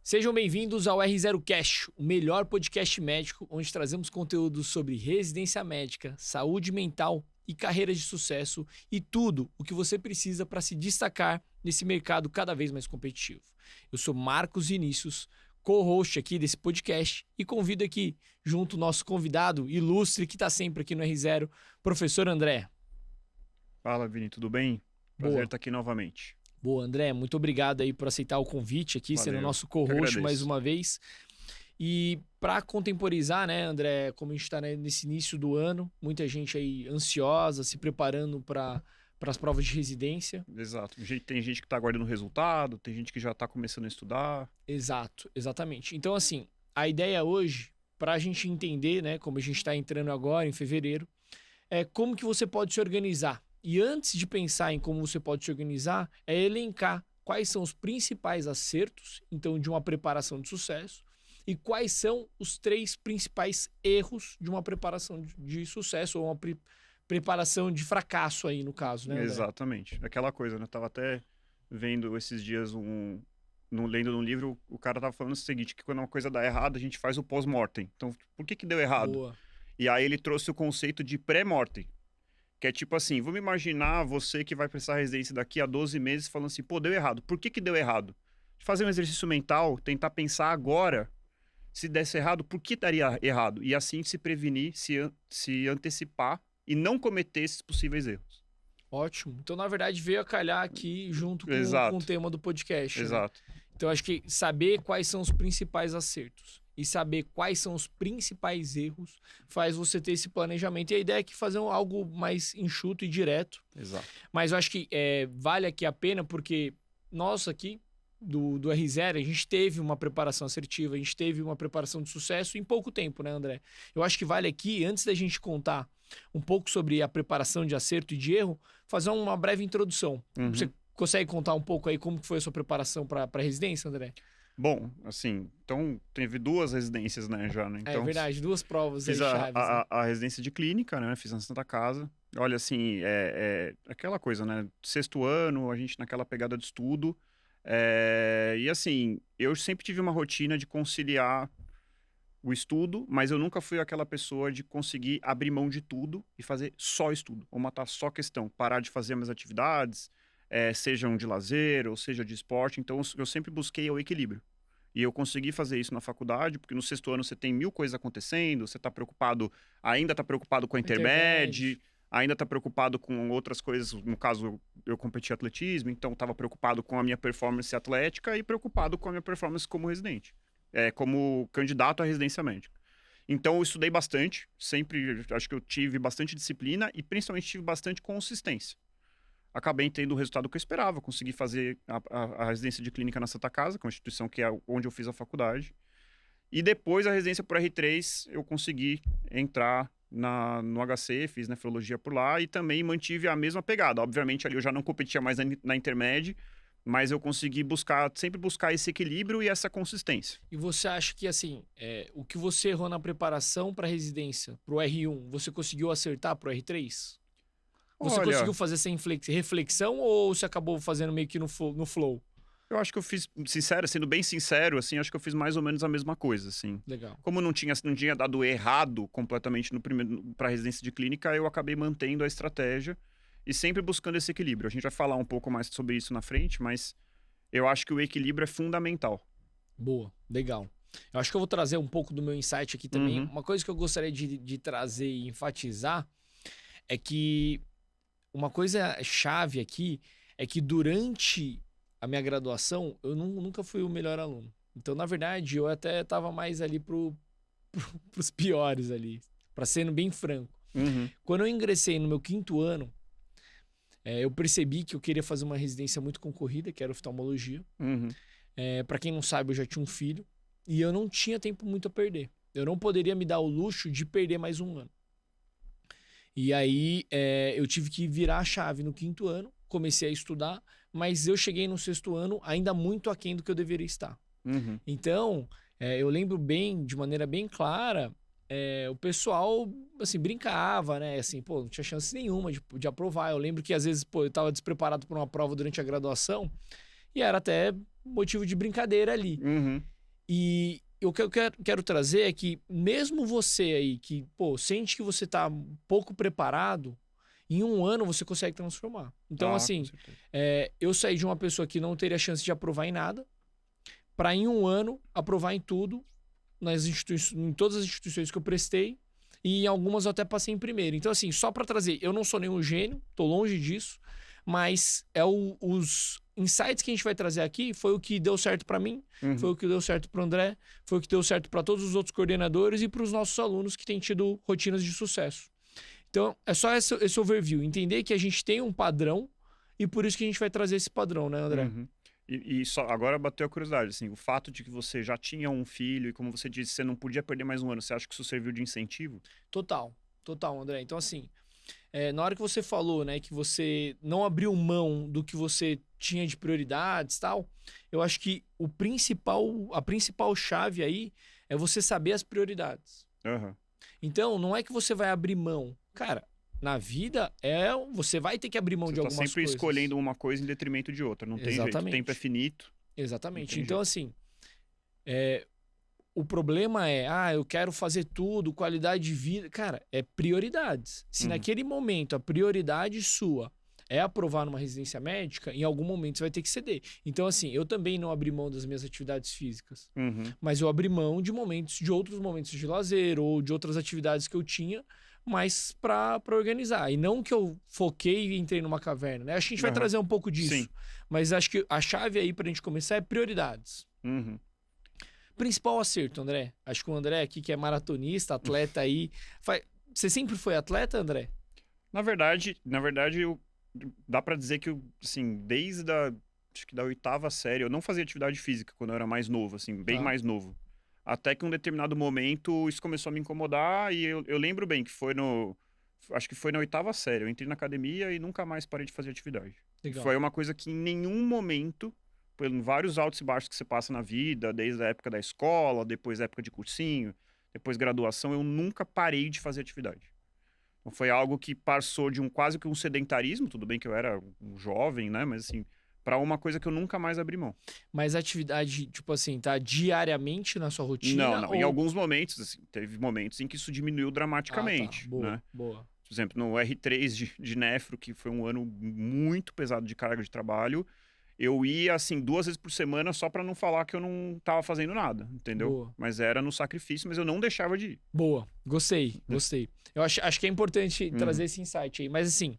Sejam bem-vindos ao R0Cast, o melhor podcast médico, onde trazemos conteúdos sobre residência médica, saúde mental e carreira de sucesso e tudo o que você precisa para se destacar nesse mercado cada vez mais competitivo. Eu sou Marcos Vinícius, co-host aqui desse podcast e convido aqui, junto o nosso convidado ilustre que está sempre aqui no R0, professor André. Fala, Vini, tudo bem? Prazer estar aqui novamente. Boa, André, muito obrigado aí por aceitar o convite aqui, Valeu, sendo nosso co-host mais uma vez. E para contemporizar, né, André, como a gente está nesse início do ano, muita gente aí ansiosa, se preparando para as provas de residência. Exato. Tem gente que está aguardando o resultado, tem gente que já está começando a estudar. Exato, exatamente. Então, assim, a ideia hoje, para a gente entender, né, como a gente está entrando agora em fevereiro, é como que você pode se organizar. E antes de pensar em como você pode se organizar, é elencar quais são os principais acertos, então, de uma preparação de sucesso, e quais são os 3 principais erros de uma preparação de sucesso, ou uma preparação de fracasso aí, no caso, né, André? Exatamente. Aquela coisa, né? Eu tava até vendo esses dias lendo num livro, o cara tava falando o seguinte, que quando uma coisa dá errado, a gente faz o pós-mortem. Então, por que deu errado? Boa. E aí ele trouxe o conceito de pré-mortem. Que é tipo assim, vamos imaginar você que vai prestar residência daqui a 12 meses falando assim, pô, deu errado. Por que deu errado? Fazer um exercício mental, tentar pensar agora, se desse errado, por que daria errado? E assim se prevenir, se antecipar e não cometer esses possíveis erros. Ótimo. Então, na verdade, veio a calhar aqui junto com o tema do podcast. Exato. Né? Então, acho que saber quais são os principais acertos e saber quais são os principais erros faz você ter esse planejamento. E a ideia é que fazer algo mais enxuto e direto. Exato. Mas eu acho que vale aqui a pena porque nós aqui do R0, a gente teve uma preparação assertiva, a gente teve uma preparação de sucesso em pouco tempo, né, André? Eu acho que vale aqui, antes da gente contar um pouco sobre a preparação de acerto e de erro, fazer uma breve introdução. Uhum. Você consegue contar um pouco aí como foi a sua preparação para a residência, André? Bom, assim, então teve 2 residências, né, já, né? Então, é verdade, 2 provas fiz aí chaves. Né? a residência de clínica, né? Fiz na Santa Casa. Olha, assim, aquela coisa, né? 6º ano, a gente naquela pegada de estudo. E assim, eu sempre tive uma rotina de conciliar o estudo, mas eu nunca fui aquela pessoa de conseguir abrir mão de tudo e fazer só estudo, ou matar só questão, parar de fazer minhas atividades, sejam de lazer ou seja de esporte. Então eu sempre busquei o equilíbrio. E eu consegui fazer isso na faculdade, porque no 6º ano você tem 1000 coisas acontecendo, você tá preocupado, ainda está preocupado com a intermédio, ainda está preocupado com outras coisas. No caso, eu competi atletismo, então estava preocupado com a minha performance atlética e preocupado com a minha performance como residente, como candidato à residência médica. Então eu estudei bastante, sempre acho que eu tive bastante disciplina e principalmente tive bastante consistência. Acabei tendo o resultado que eu esperava, consegui fazer a residência de clínica na Santa Casa, que é uma instituição que é onde eu fiz a faculdade. E depois a residência por R3, eu consegui entrar no HC, fiz nefrologia por lá e também mantive a mesma pegada. Obviamente ali eu já não competia mais na intermédia, mas eu consegui sempre buscar esse equilíbrio e essa consistência. E você acha que, assim, o que você errou na preparação para residência, para o R1, você conseguiu acertar para o R3? Você conseguiu fazer essa reflexão ou você acabou fazendo meio que no flow? Eu acho que eu fiz, sendo bem sincero, assim, acho que eu fiz mais ou menos a mesma coisa, assim. Legal. Como não tinha dado errado completamente para a residência de clínica, eu acabei mantendo a estratégia e sempre buscando esse equilíbrio. A gente vai falar um pouco mais sobre isso na frente, mas eu acho que o equilíbrio é fundamental. Boa, legal. Eu acho que eu vou trazer um pouco do meu insight aqui também. Uhum. Uma coisa que eu gostaria de trazer e enfatizar é que uma coisa chave aqui é que durante a minha graduação, eu nunca fui o melhor aluno. Então, na verdade, eu até estava mais ali pros piores ali, para sendo bem franco. Uhum. Quando eu ingressei no meu 5º ano, eu percebi que eu queria fazer uma residência muito concorrida, que era oftalmologia. Uhum. Para quem não sabe, eu já tinha um filho e eu não tinha tempo muito a perder. Eu não poderia me dar o luxo de perder mais um ano. E aí, eu tive que virar a chave no 5º ano, comecei a estudar, mas eu cheguei no 6º ano ainda muito aquém do que eu deveria estar. Uhum. Então, eu lembro bem, de maneira bem clara, o pessoal, assim, brincava, né? Assim, pô, não tinha chance nenhuma de aprovar. Eu lembro que, às vezes, pô, eu tava despreparado para uma prova durante a graduação e era até motivo de brincadeira ali. Uhum. E o que eu quero trazer é que mesmo você aí que, pô, sente que você tá pouco preparado, em um ano você consegue transformar. Então, Com assim, certeza. eu saí de uma pessoa que não teria chance de aprovar em nada, para em um ano aprovar em tudo, em todas as instituições que eu prestei, e em algumas eu até passei em primeiro. Então, assim, só para trazer, eu não sou nenhum gênio, tô longe disso, mas os insights que a gente vai trazer aqui foi o que deu certo para mim, foi Uhum. o que deu certo para o André, foi o que deu certo para todos os outros coordenadores e para os nossos alunos que têm tido rotinas de sucesso. Então, é só esse overview, entender que a gente tem um padrão e por isso que a gente vai trazer esse padrão, né, André? Uhum. E só agora bateu a curiosidade, assim, o fato de que você já tinha um filho e como você disse, você não podia perder mais um ano, você acha que isso serviu de incentivo? Total, total, André. Então, assim, na hora que você falou, né, que você não abriu mão do que você tinha de prioridades e tal, eu acho que a principal chave aí é você saber as prioridades. Aham. Então, não é que você vai abrir mão. Cara, na vida você vai ter que abrir mão Você de está algumas sempre coisas. escolhendo uma coisa em detrimento de outra, não tem jeito. O tempo é Exatamente. finito, não Exatamente. tem Então, jeito. assim, o problema é, eu quero fazer tudo, qualidade de vida. Cara, é prioridades. Se Uhum. naquele momento a prioridade sua é aprovar numa residência médica, em algum momento você vai ter que ceder. Então, assim, eu também não abri mão das minhas atividades físicas, Uhum. mas eu abri mão de outros momentos de lazer ou de outras atividades que eu tinha, mas para organizar. E não que eu foquei e entrei numa caverna, né? Acho que a gente vai Aham. trazer um pouco Sim. disso, mas acho que a chave aí pra gente começar é prioridades. Uhum. Principal acerto, André. Acho que o André aqui, que é maratonista, atleta aí. Você sempre foi atleta, André? Na verdade, dá pra dizer que, assim, acho que da oitava série, eu não fazia atividade física quando eu era mais novo, assim, bem Tá. mais novo. Até que um determinado momento isso começou a me incomodar e eu lembro bem que acho que foi na oitava série, eu entrei na academia e nunca mais parei de fazer atividade. E Legal. foi uma coisa que em nenhum momento, por vários altos e baixos que você passa na vida, desde a época da escola, depois da época de cursinho, depois graduação, eu nunca parei de fazer atividade. Então foi algo que passou de quase que um sedentarismo, tudo bem que eu era um jovem, né? Mas assim, para uma coisa que eu nunca mais abri mão. Mas atividade, tipo assim, tá diariamente na sua Não, rotina não. Em ou. alguns momentos, assim, teve momentos em que isso diminuiu Ah, tá. dramaticamente, Boa, né? boa. Por exemplo, no R3 de nefro, que foi um ano muito pesado de carga de trabalho, eu ia, assim, 2 vezes por semana só para não falar que eu não estava fazendo nada, entendeu? Boa. Mas era no sacrifício, mas eu não deixava de ir. Boa. Gostei, gostei. Eu acho que é importante trazer Uhum, esse insight aí. Mas assim,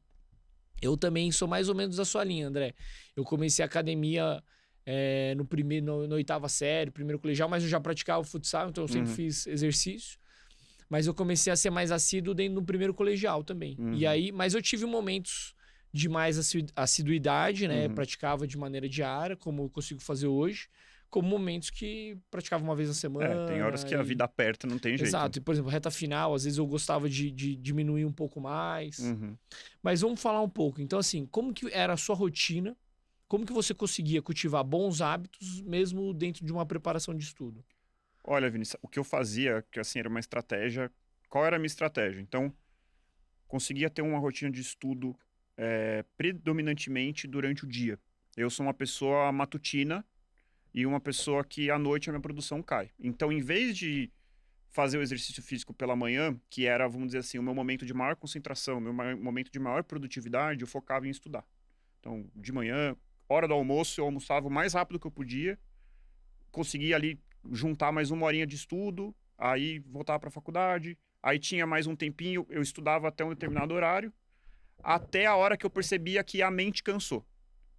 eu também sou mais ou menos da sua linha, André. Eu comecei a academia no oitava série, primeiro colegial, mas eu já praticava futsal, então eu sempre uhum, fiz exercício. Mas eu comecei a ser mais assíduo dentro do primeiro colegial também. E uhum, aí, mas eu tive momentos de mais assiduidade, né? uhum. Praticava de maneira diária, como eu consigo fazer hoje, como momentos que praticava uma vez na É, tem horas semana que a vida aperta, não tem jeito, né? Exato. E, por exemplo, reta final, às vezes eu gostava de diminuir um pouco mais. Uhum. Mas vamos falar um pouco. Então, assim, como que era a sua rotina? Como que você conseguia cultivar bons hábitos mesmo dentro de uma preparação de estudo? Olha, Vinícius, o que eu fazia, que assim, era uma estratégia. Qual era a minha estratégia? Então, conseguia ter uma rotina de estudo predominantemente durante o dia. Eu sou uma pessoa matutina e uma pessoa que à noite a minha produção cai. Então, em vez de fazer o exercício físico pela manhã, que era, vamos dizer assim, o meu momento de maior concentração, momento de maior produtividade, eu focava em estudar. Então, de manhã, hora do almoço, eu almoçava o mais rápido que eu podia, conseguia ali juntar mais uma horinha de estudo, aí voltava para a faculdade, aí tinha mais um tempinho, eu estudava até um determinado horário, até a hora que eu percebia que a mente cansou.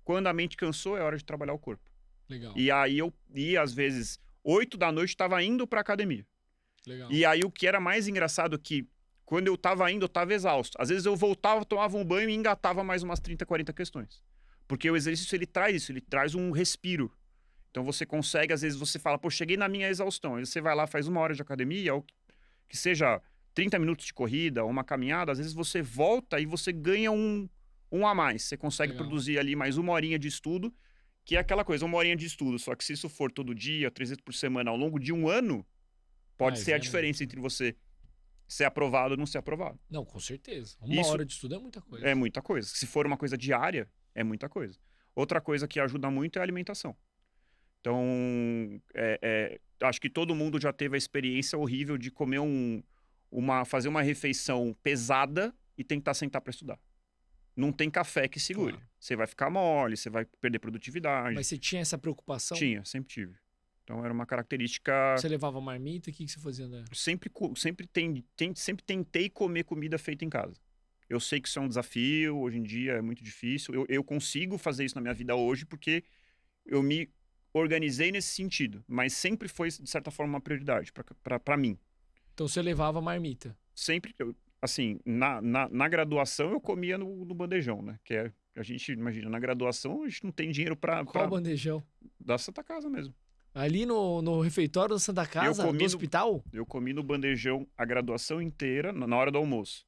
Quando a mente cansou, é hora de trabalhar o corpo. Legal, E aí eu ia, às vezes, 8 da noite, estava indo para academia. legal. E aí o que era mais engraçado é que quando eu tava indo, eu tava exausto. Às vezes eu voltava, tomava um banho e engatava mais umas 30, 40 questões. Porque o exercício ele traz isso, ele traz um respiro. Então você consegue, às vezes você fala, pô, cheguei na minha exaustão. Aí você vai lá, faz uma hora de academia, ou que seja 30 minutos de corrida, ou uma caminhada, às vezes você volta e você ganha um a mais. Você consegue Legal. produzir ali mais uma horinha de estudo, que é aquela coisa, uma horinha de estudo. Só que se isso for todo dia, 3 vezes por semana, ao longo de um ano, pode ser a É muito, diferença né? entre você ser aprovado ou não ser aprovado. Não, com certeza. Uma Isso hora de estudo é muita é coisa. muita coisa. Se for uma coisa diária, é muita coisa. Outra coisa que ajuda muito é a alimentação. Então, acho que todo mundo já teve a experiência horrível de comer fazer uma refeição pesada e tentar sentar para estudar. Não tem café que segure. Claro. Você vai ficar mole, você vai perder produtividade. Mas você tinha essa preocupação? Tinha, sempre tive. Então era uma característica. Você levava marmita? O que você fazia, né? Sempre tentei comer comida feita em casa. Eu sei que isso é um desafio, hoje em dia é muito difícil. Eu consigo fazer isso na minha vida hoje porque eu me organizei nesse sentido. Mas sempre foi, de certa forma, uma prioridade para mim. Então você levava marmita? Sempre, assim, na graduação eu comia no bandejão, né? Que é, a gente, imagina, na graduação a gente não tem dinheiro para... Qual bandejão? Da Santa Casa mesmo. Ali no refeitório da Santa Casa, do hospital? Eu comi no bandejão a graduação inteira, na hora do almoço.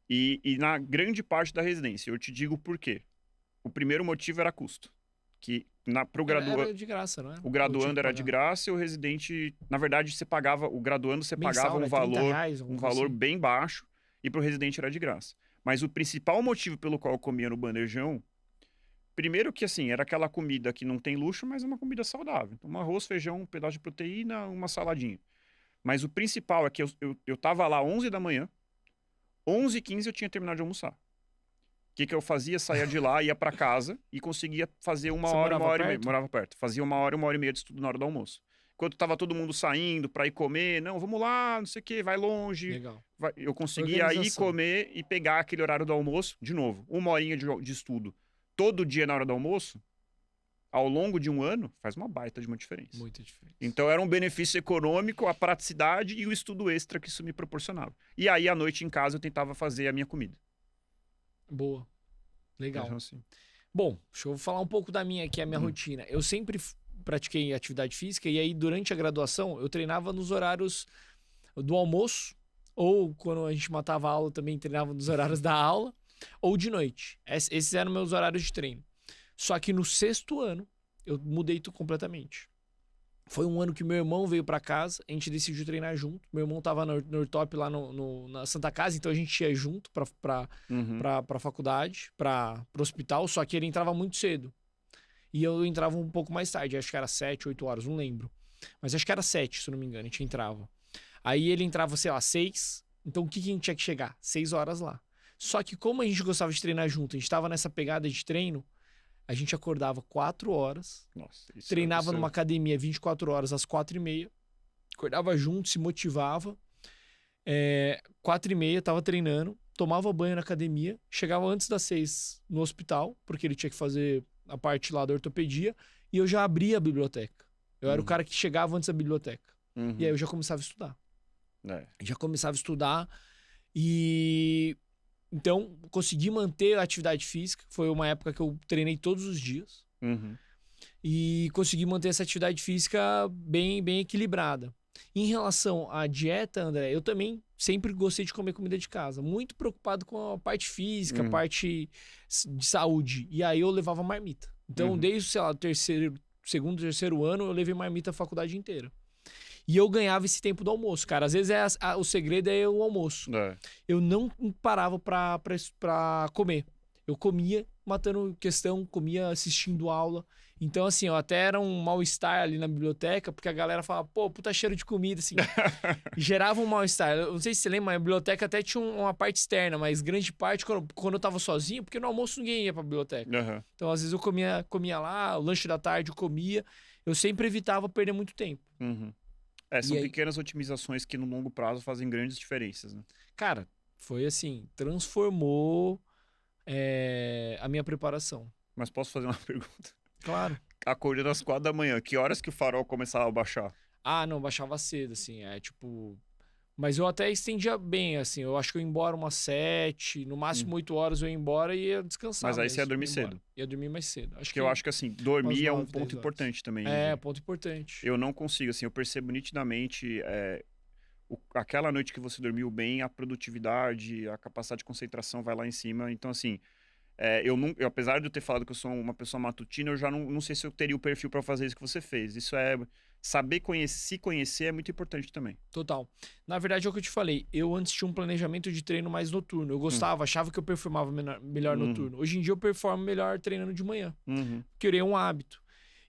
E na grande parte da residência. Eu te digo por quê. O primeiro motivo era custo. Que pro graduando... Era de graça, não é? O graduando era de graça e o residente... Na verdade, você pagava... O graduando você Mensal, pagava um né? valor, R$30, um valor assim. bem baixo. E pro residente era de graça. Mas o principal motivo pelo qual eu comia no bandejão... Primeiro que, assim, era aquela comida que não tem luxo, mas é uma comida saudável. Então, um arroz, feijão, um pedaço de proteína, uma saladinha. Mas o principal é que eu tava lá 11 da manhã, 11h15 eu tinha terminado de almoçar. O que eu fazia? Saía de lá, ia para casa e conseguia fazer uma hora e meia. Morava perto. Fazia uma hora e meia de estudo na hora do almoço. Enquanto tava todo mundo saindo para ir comer, não, vamos lá, não sei o quê, vai longe. Legal. Eu conseguia ir comer e pegar aquele horário do almoço, de novo, uma horinha de estudo. Todo dia na hora do almoço, ao longo de um ano, faz uma baita de uma diferença. Muita diferença. Então era um benefício econômico, a praticidade e o estudo extra que isso me proporcionava. E aí, à noite em casa, eu tentava fazer a minha comida. Boa. Legal. Então, assim. Bom, deixa eu falar um pouco da minha aqui, a minha rotina. Eu sempre pratiquei atividade física e aí, durante a graduação, eu treinava nos horários do almoço, ou quando a gente matava a aula, também treinava nos horários da aula, ou de noite. Esses eram meus horários de treino. Só que no 6º ano, eu mudei tudo completamente. Foi um ano que meu irmão veio pra casa, a gente decidiu treinar junto. Meu irmão tava no Nortop lá na Santa Casa, então a gente ia junto pra faculdade, pro hospital, só que ele entrava muito cedo. E eu entrava um pouco mais tarde, acho que era 7, 8 horas, não lembro. Mas acho que era 7, se não me engano, a gente entrava. Aí ele entrava, sei lá, 6, então o que a gente tinha que chegar? 6 horas lá. Só que como a gente gostava de treinar junto, a gente tava nessa pegada de treino, a gente acordava 4 horas, Nossa, treinava numa academia 24 horas às 4h30, acordava junto, se motivava, 4h30 tava treinando, tomava banho na academia, chegava antes das 6 no hospital, porque ele tinha que fazer a parte lá da ortopedia, e eu já abria a biblioteca. Eu era o cara que chegava antes da biblioteca. E aí eu já começava a estudar. Já começava a estudar e... Então, consegui manter a atividade física. Foi uma época que eu treinei todos os dias. E consegui manter essa atividade física bem, bem equilibrada. Em relação à dieta, André, eu também sempre gostei de comer comida de casa. Muito preocupado com a parte física, a parte de saúde. E aí eu levava marmita. Então, desde, sei lá, segundo, terceiro ano, eu levei marmita a faculdade inteira. E eu ganhava esse tempo do almoço, cara. Às vezes o segredo é o almoço. Eu não parava pra comer. Eu comia matando questão, comia assistindo aula. Então, assim, eu até era um mal-estar ali na biblioteca, porque a galera falava, pô, puta cheiro de comida, assim. Gerava um mal-estar. Eu não sei se você lembra, mas a biblioteca até tinha uma parte externa, mas grande parte quando eu tava sozinho, porque no almoço ninguém ia pra biblioteca. Então, às vezes eu comia lá, o lanche da tarde eu comia. Eu sempre evitava perder muito tempo. São pequenas otimizações que no longo prazo fazem grandes diferenças, né? Cara, foi assim, transformou a minha preparação. Mas posso fazer uma pergunta? Claro. Acordando às 4 da manhã, que horas que o farol começava a baixar? Ah, não, baixava cedo, assim, tipo... Mas eu até estendia bem, assim, eu acho que eu ia embora umas 7, no máximo 8 horas eu ia embora e ia descansar. Mas aí você ia dormir cedo? Ia dormir mais cedo. Eu acho que assim, dormir é um ponto importante também. Ponto importante. Eu não consigo, assim, eu percebo nitidamente aquela noite que você dormiu bem, a produtividade, a capacidade de concentração vai lá em cima. Então, assim, eu, apesar de eu ter falado que eu sou uma pessoa matutina, eu já não sei se eu teria o perfil para fazer isso que você fez. Isso saber se conhecer é muito importante também. Total. Na verdade, é o que eu te falei. Eu antes tinha um planejamento de treino mais noturno. Eu gostava, achava que eu performava melhor noturno. Hoje em dia eu performo melhor treinando de manhã. Criei um hábito.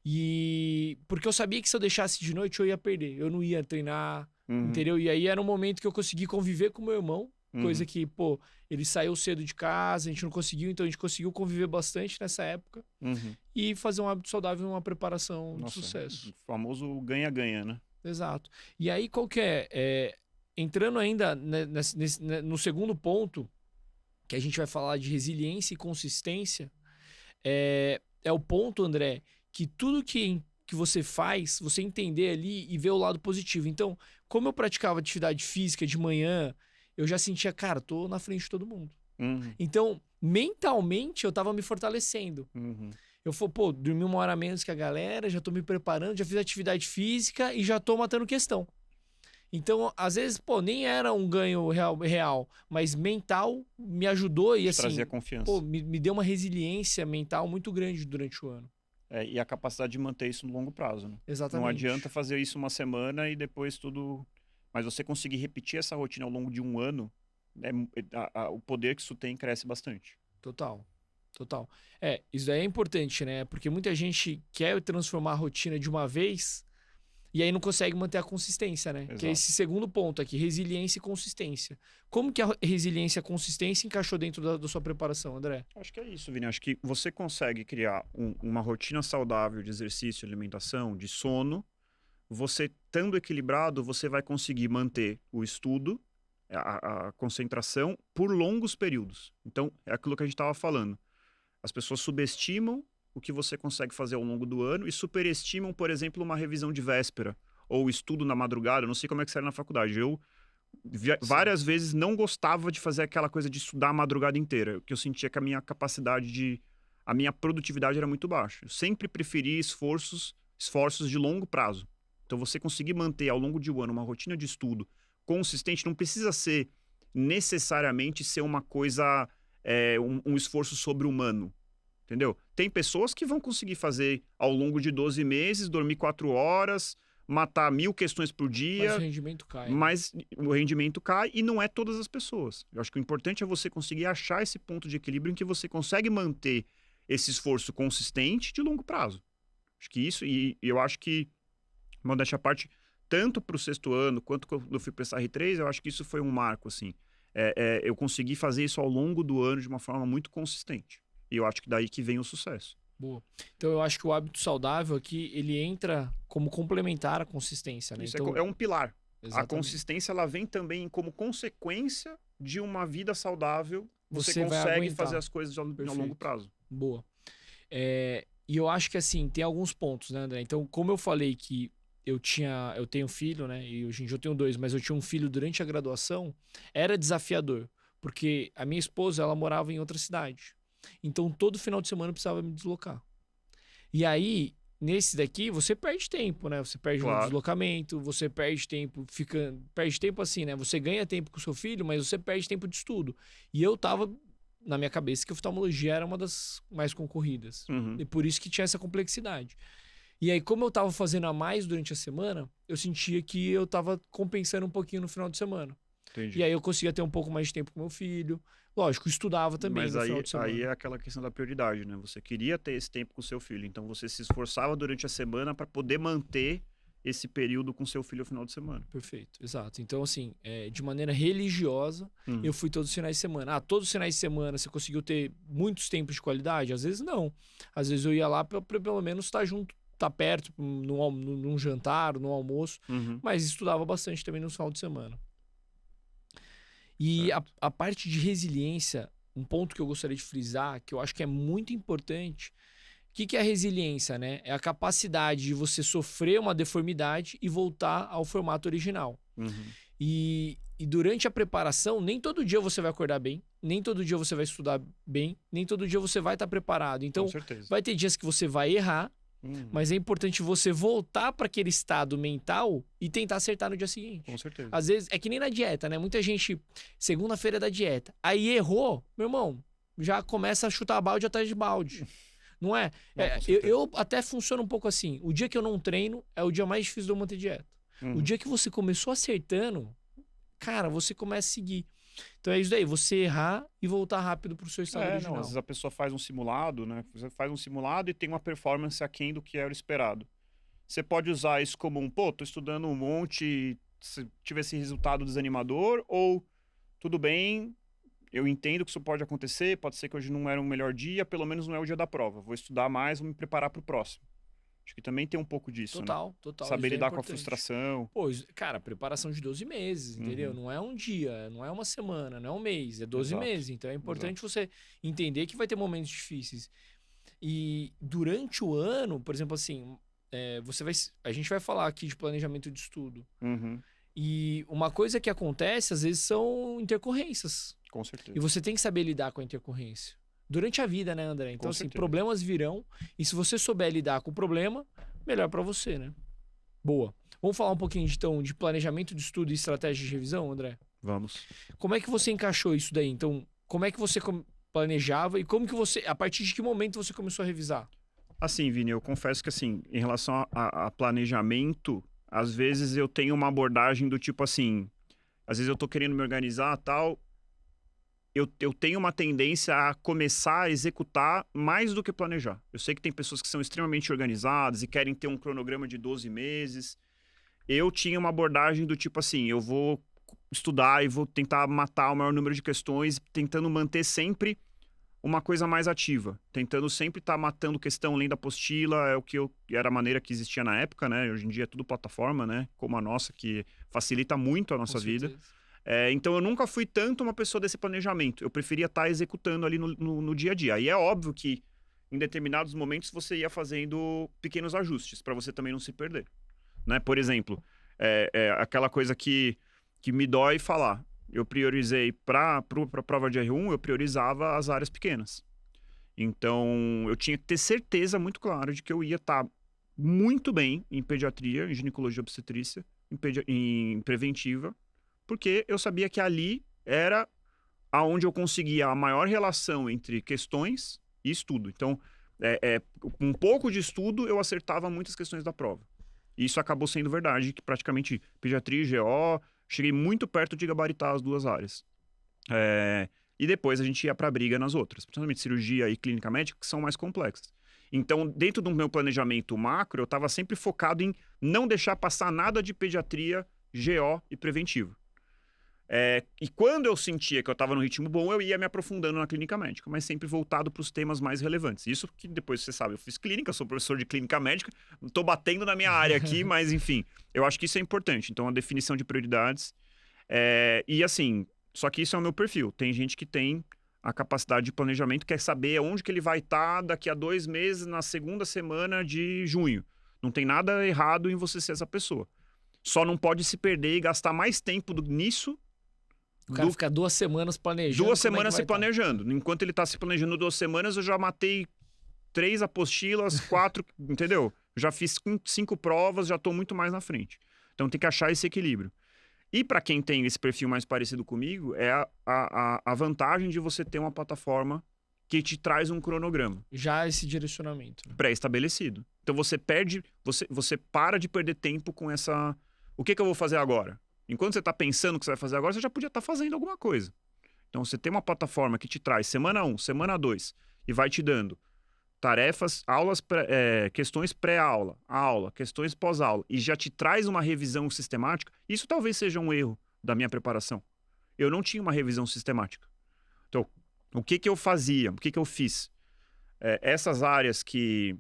E porque eu sabia que se eu deixasse de noite eu ia perder, eu não ia treinar, entendeu? E aí era um momento que eu consegui conviver com meu irmão, coisa que, pô, ele saiu cedo de casa, a gente não conseguiu, então a gente conseguiu conviver bastante nessa época e fazer um hábito saudável e uma preparação de sucesso. O famoso ganha-ganha, né? Exato. E aí qual que é? Entrando ainda no segundo ponto, que a gente vai falar de resiliência e consistência, é o ponto, André, que tudo que você faz, você entender ali e ver o lado positivo. Então, como eu praticava atividade física de manhã, eu já sentia, cara, tô na frente de todo mundo. Então, mentalmente, eu tava me fortalecendo. Eu falei, pô, dormi 1 hora menos que a galera, já tô me preparando, já fiz atividade física e já tô matando questão. Então, às vezes, pô, nem era um ganho real, mas mental me ajudou e assim, trazia confiança. Pô, me deu uma resiliência mental muito grande durante o ano. E a capacidade de manter isso no longo prazo, né? Exatamente. Não adianta fazer isso uma semana e depois tudo... Mas você conseguir repetir essa rotina ao longo de 1 ano, o poder que isso tem cresce bastante. Total. Isso daí é importante, né? Porque muita gente quer transformar a rotina de uma vez e aí não consegue manter a consistência, né? Exato. Que é esse segundo ponto aqui, resiliência e consistência. Como que a resiliência e a consistência encaixou dentro da sua preparação, André? Acho que é isso, Vini. Acho que você consegue criar uma rotina saudável de exercício, de alimentação, de sono. Você, estando equilibrado, você vai conseguir manter o estudo, a concentração, por longos períodos. Então, é aquilo que a gente estava falando. As pessoas subestimam o que você consegue fazer ao longo do ano e superestimam, por exemplo, uma revisão de véspera ou estudo na madrugada. Eu não sei como é que você era na faculdade. Eu várias vezes não gostava de fazer aquela coisa de estudar a madrugada inteira, porque eu sentia que a minha capacidade a minha produtividade era muito baixa. Eu sempre preferi esforços de longo prazo. Então, você conseguir manter ao longo de 1 ano uma rotina de estudo consistente, não precisa ser necessariamente ser uma coisa, um esforço sobre-humano. Entendeu? Tem pessoas que vão conseguir fazer ao longo de 12 meses, dormir 4 horas, matar 1000 questões por dia. Mas o rendimento cai. Mas o rendimento cai e não é todas as pessoas. Eu acho que o importante é você conseguir achar esse ponto de equilíbrio em que você consegue manter esse esforço consistente de longo prazo. Acho que isso, e eu acho que, modéstia à parte, tanto para o 6º ano quanto quando eu fui para essa R3, eu acho que isso foi um marco, assim. Eu consegui fazer isso ao longo do ano de uma forma muito consistente. E eu acho que daí que vem o sucesso. Boa. Então, eu acho que o hábito saudável aqui, ele entra como complementar à consistência, né? Isso então, é um pilar. exatamente. A consistência, ela vem também como consequência de uma vida saudável. Você consegue fazer as coisas ao longo prazo. Boa. E eu acho que, assim, tem alguns pontos, né, André? Então, como eu falei que eu tenho filho, né? E hoje em dia eu tenho 2, mas eu tinha um filho durante a graduação, era desafiador. Porque a minha esposa, ela morava em outra cidade. Então, todo final de semana eu precisava me deslocar. E aí, nesse daqui, você perde tempo, né? Você perde no deslocamento, você perde tempo, perde tempo assim, né? Você ganha tempo com o seu filho, mas você perde tempo de estudo. E eu tava na minha cabeça que a oftalmologia era uma das mais concorridas. E por isso que tinha essa complexidade. E aí, como eu tava fazendo a mais durante a semana, eu sentia que eu tava compensando um pouquinho no final de semana. Entendi. E aí eu conseguia ter um pouco mais de tempo com meu filho. Lógico, estudava também no final de semana. Mas aí é aquela questão da prioridade, né? Você queria ter esse tempo com o seu filho, então você se esforçava durante a semana para poder manter esse período com seu filho no final de semana. Perfeito, exato. Então, assim, de maneira religiosa, eu fui todos os finais de semana. Todos os finais de semana você conseguiu ter muitos tempos de qualidade? Às vezes não. Às vezes eu ia lá para pelo menos estar junto, estar perto, num jantar, num almoço, mas estudava bastante também no final de semana. E a parte de resiliência, um ponto que eu gostaria de frisar, que eu acho que é muito importante. O que é a resiliência, né? É a capacidade de você sofrer uma deformidade e voltar ao formato original. E durante a preparação, nem todo dia você vai acordar bem, nem todo dia você vai estudar bem, nem todo dia você vai estar preparado. Então, vai ter dias que você vai errar, mas é importante você voltar para aquele estado mental e tentar acertar no dia seguinte. Com certeza. Às vezes, é que nem na dieta, né? Muita gente, segunda-feira da dieta, aí errou, meu irmão, já começa a chutar balde atrás de balde. Não é? Eu até funciono um pouco assim. O dia que eu não treino é o dia mais difícil de eu manter dieta. O dia que você começou acertando, cara, você começa a seguir. Então é isso daí, você errar e voltar rápido pro seu estado original. Não, às vezes a pessoa faz um simulado, né? Você faz um simulado e tem uma performance aquém do que era o esperado. Você pode usar isso como tô estudando um monte, se tiver esse resultado desanimador, ou tudo bem, eu entendo que isso pode acontecer, pode ser que hoje não era um melhor dia, pelo menos não é o dia da prova. Vou estudar mais, vou me preparar para o próximo. Acho que também tem um pouco disso, Total, né? total. Saber isso é lidar com a importante. frustração. Pô, cara, preparação de 12 meses, entendeu? Não é um dia, não é uma semana, não é um mês, é 12 Exato. meses. Então é importante você entender que vai ter momentos difíceis. E durante o ano, por exemplo, assim, a gente vai falar aqui de planejamento de estudo. E uma coisa que acontece, às vezes, são intercorrências. Com certeza. E você tem que saber lidar com a intercorrência. Durante a vida, né, André? Então, assim, problemas virão. E se você souber lidar com o problema, melhor pra você, né? Boa. Vamos falar um pouquinho, então, de planejamento de estudo e estratégia de revisão, André? Vamos. Como é que você encaixou isso daí? Então, como é que você planejava e como que você... A partir de que momento você começou a revisar? Assim, Vini, eu confesso que, assim, em relação a planejamento, às vezes eu tenho uma abordagem do tipo assim... Às vezes eu tô querendo me organizar e tal... Eu tenho uma tendência a começar a executar mais do que planejar. Eu sei que tem pessoas que são extremamente organizadas e querem ter um cronograma de 12 meses. Eu tinha uma abordagem do tipo assim, eu vou estudar e vou tentar matar o maior número de questões, tentando manter sempre uma coisa mais ativa. Tentando sempre estar matando questão além da apostila, era a maneira que existia na época, né? Hoje em dia é tudo plataforma, né? Como a nossa, que facilita muito a nossa vida. Então eu nunca fui tanto uma pessoa desse planejamento. Eu preferia estar executando ali no dia a dia. E é óbvio que em determinados momentos você ia fazendo pequenos ajustes para você também não se perder, né? Por exemplo, aquela coisa que me dói falar. Eu priorizei para a prova de R1, eu priorizava as áreas pequenas. Então eu tinha que ter certeza muito clara de que eu ia estar muito bem em pediatria, em ginecologia e obstetrícia, em preventiva, porque eu sabia que ali era aonde eu conseguia a maior relação entre questões e estudo. Então, com um pouco de estudo, eu acertava muitas questões da prova. E isso acabou sendo verdade, que praticamente pediatria e GO, cheguei muito perto de gabaritar as duas áreas. E depois a gente ia para a briga nas outras, principalmente cirurgia e clínica médica, que são mais complexas. Então, dentro do meu planejamento macro, eu estava sempre focado em não deixar passar nada de pediatria, GO e preventiva. E quando eu sentia que eu estava no ritmo bom, eu ia me aprofundando na clínica médica, mas sempre voltado para os temas mais relevantes. Isso que depois você sabe, eu fiz clínica, sou professor de clínica médica, não estou batendo na minha área aqui, mas enfim, eu acho que isso é importante. Então, a definição de prioridades. E assim, só que isso é o meu perfil. Tem gente que tem a capacidade de planejamento, quer saber onde que ele vai estar daqui a 2 meses, na segunda semana de junho. Não tem nada errado em você ser essa pessoa. Só não pode se perder e gastar mais tempo nisso. O cara fica 2 semanas planejando. 2 semanas se planejando. Enquanto ele tá se planejando 2 semanas, eu já matei 3 apostilas, 4, entendeu? Já fiz 5 provas, já tô muito mais na frente. Então tem que achar esse equilíbrio. E para quem tem esse perfil mais parecido comigo, é a vantagem de você ter uma plataforma que te traz um cronograma. Já esse direcionamento. Pré-estabelecido. Então você para de perder tempo com essa... O que eu vou fazer agora? Enquanto você está pensando o que você vai fazer agora, você já podia estar fazendo alguma coisa. Então, você tem uma plataforma que te traz semana 1, semana 2, e vai te dando tarefas, aulas, questões pré-aula, aula, questões pós-aula, e já te traz uma revisão sistemática, isso talvez seja um erro da minha preparação. Eu não tinha uma revisão sistemática. Então, o que eu fazia? O que eu fiz? Essas áreas que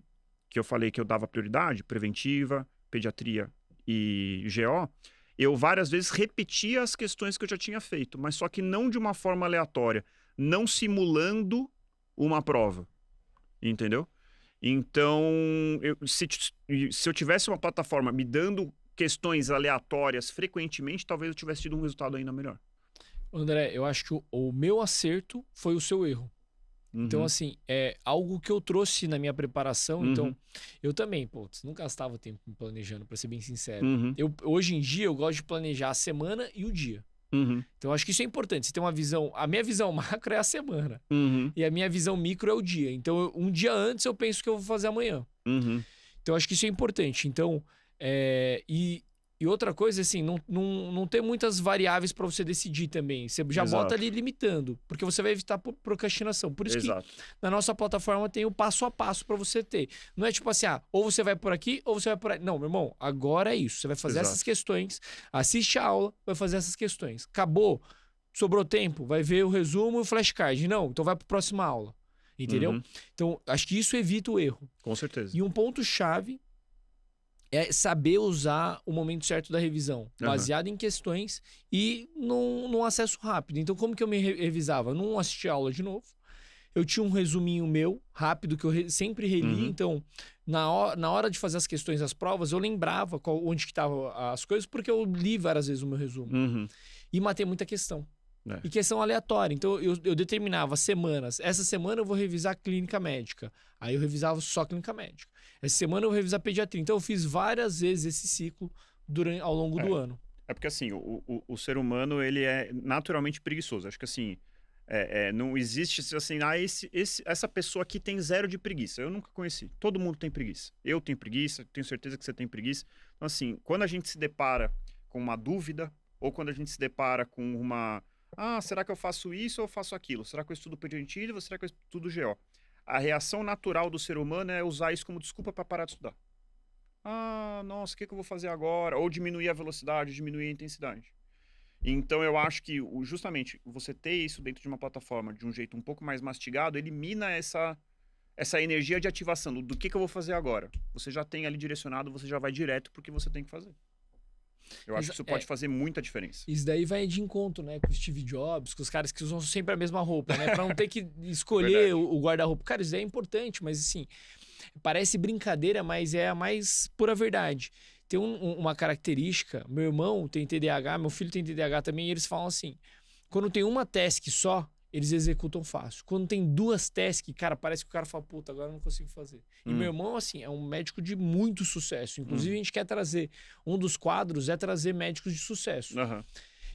eu falei que eu dava prioridade, preventiva, pediatria e GO, eu várias vezes repetia as questões que eu já tinha feito, mas só que não de uma forma aleatória, não simulando uma prova, entendeu? Então, se eu tivesse uma plataforma me dando questões aleatórias frequentemente, talvez eu tivesse tido um resultado ainda melhor. André, eu acho que o meu acerto foi o seu erro. Então, assim, é algo que eu trouxe na minha preparação. Então, eu também, não gastava tempo me planejando, pra ser bem sincero. Hoje em dia, eu gosto de planejar a semana e o dia. Então, acho que isso é importante. Você tem uma visão... A minha visão macro é a semana. E a minha visão micro é o dia. Então, um dia antes, eu penso que eu vou fazer amanhã. Então, acho que isso é importante. Então, e E outra coisa, assim, não ter muitas variáveis para você decidir também. Você já bota ali limitando, porque você vai evitar procrastinação. Por isso que na nossa plataforma tem o passo a passo para você ter. Não é tipo assim, ou você vai por aqui ou você vai por aí. Não, meu irmão, agora é isso. Você vai fazer essas questões, assiste a aula, vai fazer essas questões. Acabou, sobrou tempo, vai ver o resumo e o flashcard. Não, então vai para a próxima aula. Entendeu? Então, acho que isso evita o erro. Com certeza. E um ponto-chave é saber usar o momento certo da revisão, baseado em questões e num acesso rápido. Então, como que eu me revisava? Eu não assistia a aula de novo. Eu tinha um resuminho meu, rápido, que eu sempre relia. Então, na hora de fazer as questões das provas, eu lembrava onde que estavam as coisas, porque eu li várias vezes o meu resumo. E matei muita questão. E questão aleatória. Então, eu determinava semanas. Essa semana eu vou revisar clínica médica. Aí eu revisava só clínica médica. Essa semana eu vou revisar pediatria. Então, eu fiz várias vezes esse ciclo ao longo do ano. É porque, assim, o ser humano, ele é naturalmente preguiçoso. Acho que, assim, não existe, assim, essa pessoa aqui tem zero de preguiça. Eu nunca conheci. Todo mundo tem preguiça. Eu tenho preguiça, tenho certeza que você tem preguiça. Então, assim, quando a gente se depara com uma dúvida, ou quando a gente se depara com uma... será que eu faço isso ou eu faço aquilo? Será que eu estudo pediatria ou será que eu estudo GO? A reação natural do ser humano é usar isso como desculpa para parar de estudar. Nossa, o que eu vou fazer agora? Ou diminuir a velocidade, diminuir a intensidade. Então, eu acho que, justamente, você ter isso dentro de uma plataforma de um jeito um pouco mais mastigado, elimina essa energia de ativação do que eu vou fazer agora. Você já tem ali direcionado, você já vai direto pro que você tem que fazer. Eu acho que isso pode fazer muita diferença. Isso daí vai de encontro, né? Com o Steve Jobs, com os caras que usam sempre a mesma roupa, né? Pra não ter que escolher o guarda-roupa. Cara, isso daí é importante, mas assim, parece brincadeira, mas é a mais pura verdade. Tem uma característica, meu irmão tem TDAH, meu filho tem TDAH também, e eles falam assim, quando tem uma task só, eles executam fácil. Quando tem duas tasks, cara, parece que o cara fala, puta, agora eu não consigo fazer. E meu irmão, assim, é um médico de muito sucesso. Inclusive, a gente quer trazer, um dos quadros é trazer médicos de sucesso.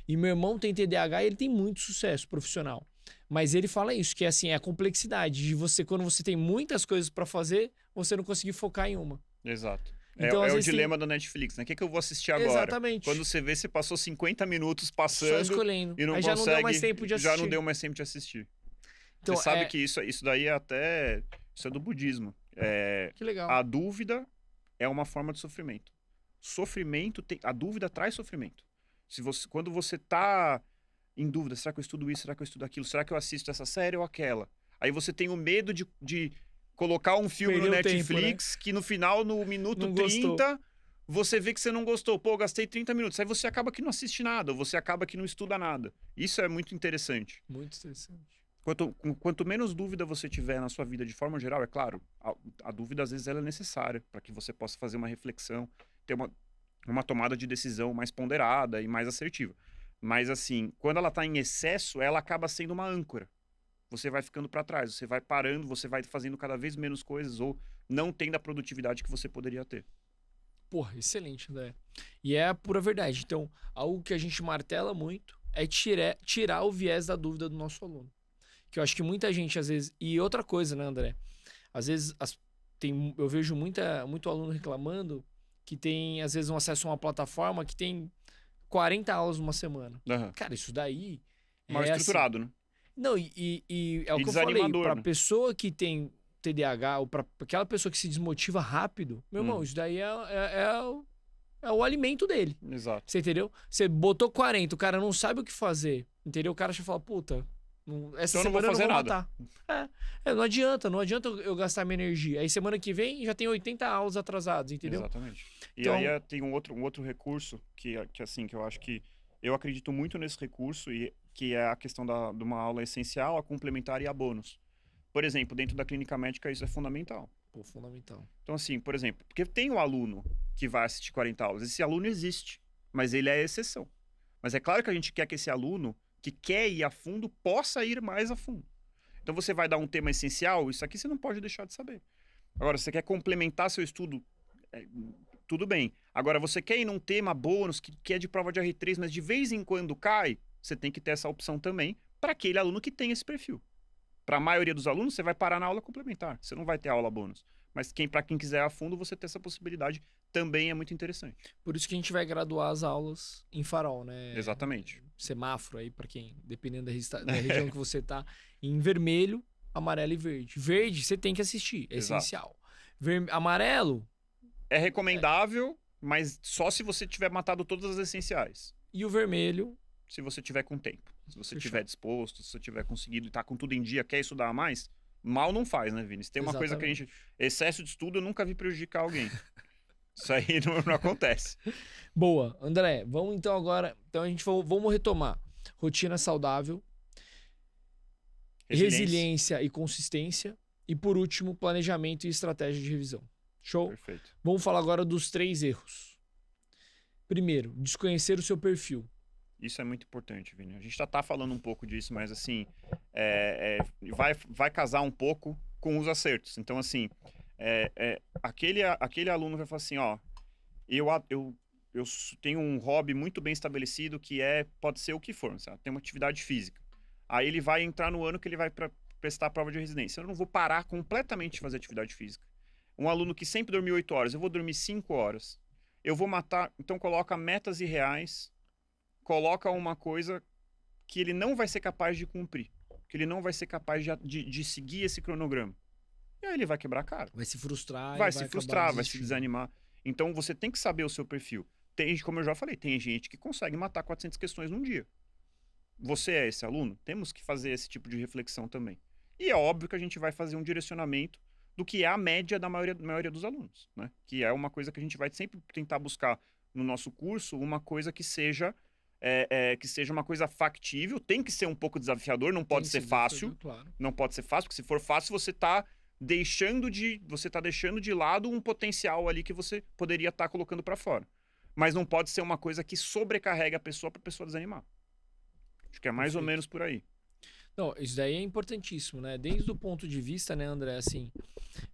E meu irmão tem TDAH e ele tem muito sucesso profissional. Mas ele fala isso, que é assim, é a complexidade de você, quando você tem muitas coisas para fazer, você não conseguir focar em uma. Exato. Então, é o dilema da Netflix, né? O que eu vou assistir agora? Exatamente. Quando você vê, você passou 50 minutos passando só escolhendo. E não aí consegue, já não deu mais tempo de assistir. Já não deu mais tempo de assistir. Então, você sabe que isso daí é até... Isso é do budismo. Que legal. A dúvida é uma forma de sofrimento. A dúvida traz sofrimento. Quando você tá em dúvida, será que eu estudo isso? Será que eu estudo aquilo? Será que eu assisto essa série ou aquela? Aí você tem o medo de colocar um filme no Netflix tempo, né? Que no final, no minuto 30, você vê que você não gostou. Pô, eu gastei 30 minutos. Aí você acaba que não assiste nada, ou você acaba que não estuda nada. Isso é muito interessante. Muito interessante. Quanto menos dúvida você tiver na sua vida de forma geral, é claro, a dúvida às vezes ela é necessária para que você possa fazer uma reflexão, ter uma tomada de decisão mais ponderada e mais assertiva. Mas assim, quando ela está em excesso, ela acaba sendo uma âncora. Você vai ficando para trás, você vai parando, você vai fazendo cada vez menos coisas ou não tendo a produtividade que você poderia ter. Porra, excelente, André. E é a pura verdade. Então, algo que a gente martela muito é tirar o viés da dúvida do nosso aluno. Que eu acho que muita gente, às vezes... E outra coisa, né, André? Às vezes, eu vejo muito aluno reclamando que tem, às vezes, um acesso a uma plataforma que tem 40 aulas numa semana. Cara, isso daí... Mal estruturado, né? Não, e é o que eu falei, pra pessoa que tem TDAH, ou pra aquela pessoa que se desmotiva rápido, meu irmão, isso daí é o alimento dele. Exato. Você entendeu? Você botou 40, o cara não sabe o que fazer, entendeu? O cara já fala, puta, essa semana eu não vou matar. Não adianta eu gastar minha energia. Aí semana que vem já tem 80 aulas atrasadas, entendeu? Exatamente. E aí tem um outro recurso que assim, que eu acho que eu acredito muito nesse recurso e que é a questão de uma aula essencial, a complementar e a bônus. Por exemplo, dentro da clínica médica isso é fundamental. Pô, fundamental. Então assim, por exemplo, porque tem o aluno que vai assistir 40 aulas, esse aluno existe, mas ele é a exceção. Mas é claro que a gente quer que esse aluno que quer ir a fundo possa ir mais a fundo. Então você vai dar um tema essencial, isso aqui você não pode deixar de saber. Agora, você quer complementar seu estudo, tudo bem. Agora, você quer ir num tema bônus que é de prova de R3, mas de vez em quando cai, você tem que ter essa opção também para aquele aluno que tem esse perfil. Para a maioria dos alunos, você vai parar na aula complementar. Você não vai ter aula bônus. Mas para quem quiser a fundo, você tem essa possibilidade também é muito interessante. Por isso que a gente vai graduar as aulas em farol, né? Exatamente. Semáforo aí, para quem, dependendo da região que você tá, em vermelho, amarelo e verde. Verde, você tem que assistir, é Exato. essencial. Amarelo, É recomendável, mas só se você tiver matado todas as essenciais. e o vermelho, Se você tiver com tempo. Se você Fechou. tiver disposto, se você tiver conseguido e tá com tudo em dia, quer estudar mais, mal não faz, né, Vini? Se tem uma coisa que a gente... Excesso de estudo eu nunca vi prejudicar alguém. Isso aí não acontece. boa. André, vamos então agora, então a gente vamos retomar. Rotina saudável, resiliência e consistência, e por último, planejamento e estratégia de revisão. Show? Perfeito. Vamos falar agora dos 3 erros. Primeiro, desconhecer o seu perfil. Isso é muito importante, Vini. A gente já tá falando um pouco disso, mas assim, vai casar um pouco com os acertos. Então, assim, aquele aluno vai falar assim, ó, eu tenho um hobby muito bem estabelecido que pode ser o que for, sabe? Tem uma atividade física. Aí ele vai entrar no ano que ele vai prestar a prova de residência. Eu não vou parar completamente de fazer atividade física. Um aluno que sempre dormiu 8 horas, eu vou dormir 5 horas. Eu vou matar, então coloca metas irreais, coloca uma coisa que ele não vai ser capaz de cumprir, que ele não vai ser capaz de seguir esse cronograma. E aí ele vai quebrar a cara. Vai se frustrar. Vai se frustrar, vai se desanimar. Então você tem que saber o seu perfil. Como eu já falei, tem gente que consegue matar 400 questões num dia. Você é esse aluno? Temos que fazer esse tipo de reflexão também. E é óbvio que a gente vai fazer um direcionamento do que é a média da maioria dos alunos, né? Que é uma coisa que a gente vai sempre tentar buscar no nosso curso, uma coisa que seja uma coisa factível, tem que ser um pouco desafiador, não pode ser fácil, claro. não pode ser fácil, porque se for fácil você está deixando de lado um potencial ali que você poderia estar colocando para fora. Mas não pode ser uma coisa que sobrecarrega a pessoa para a pessoa desanimar. Acho que é mais ou menos por aí. Não, isso daí é importantíssimo, né? Desde o ponto de vista, né, André, assim,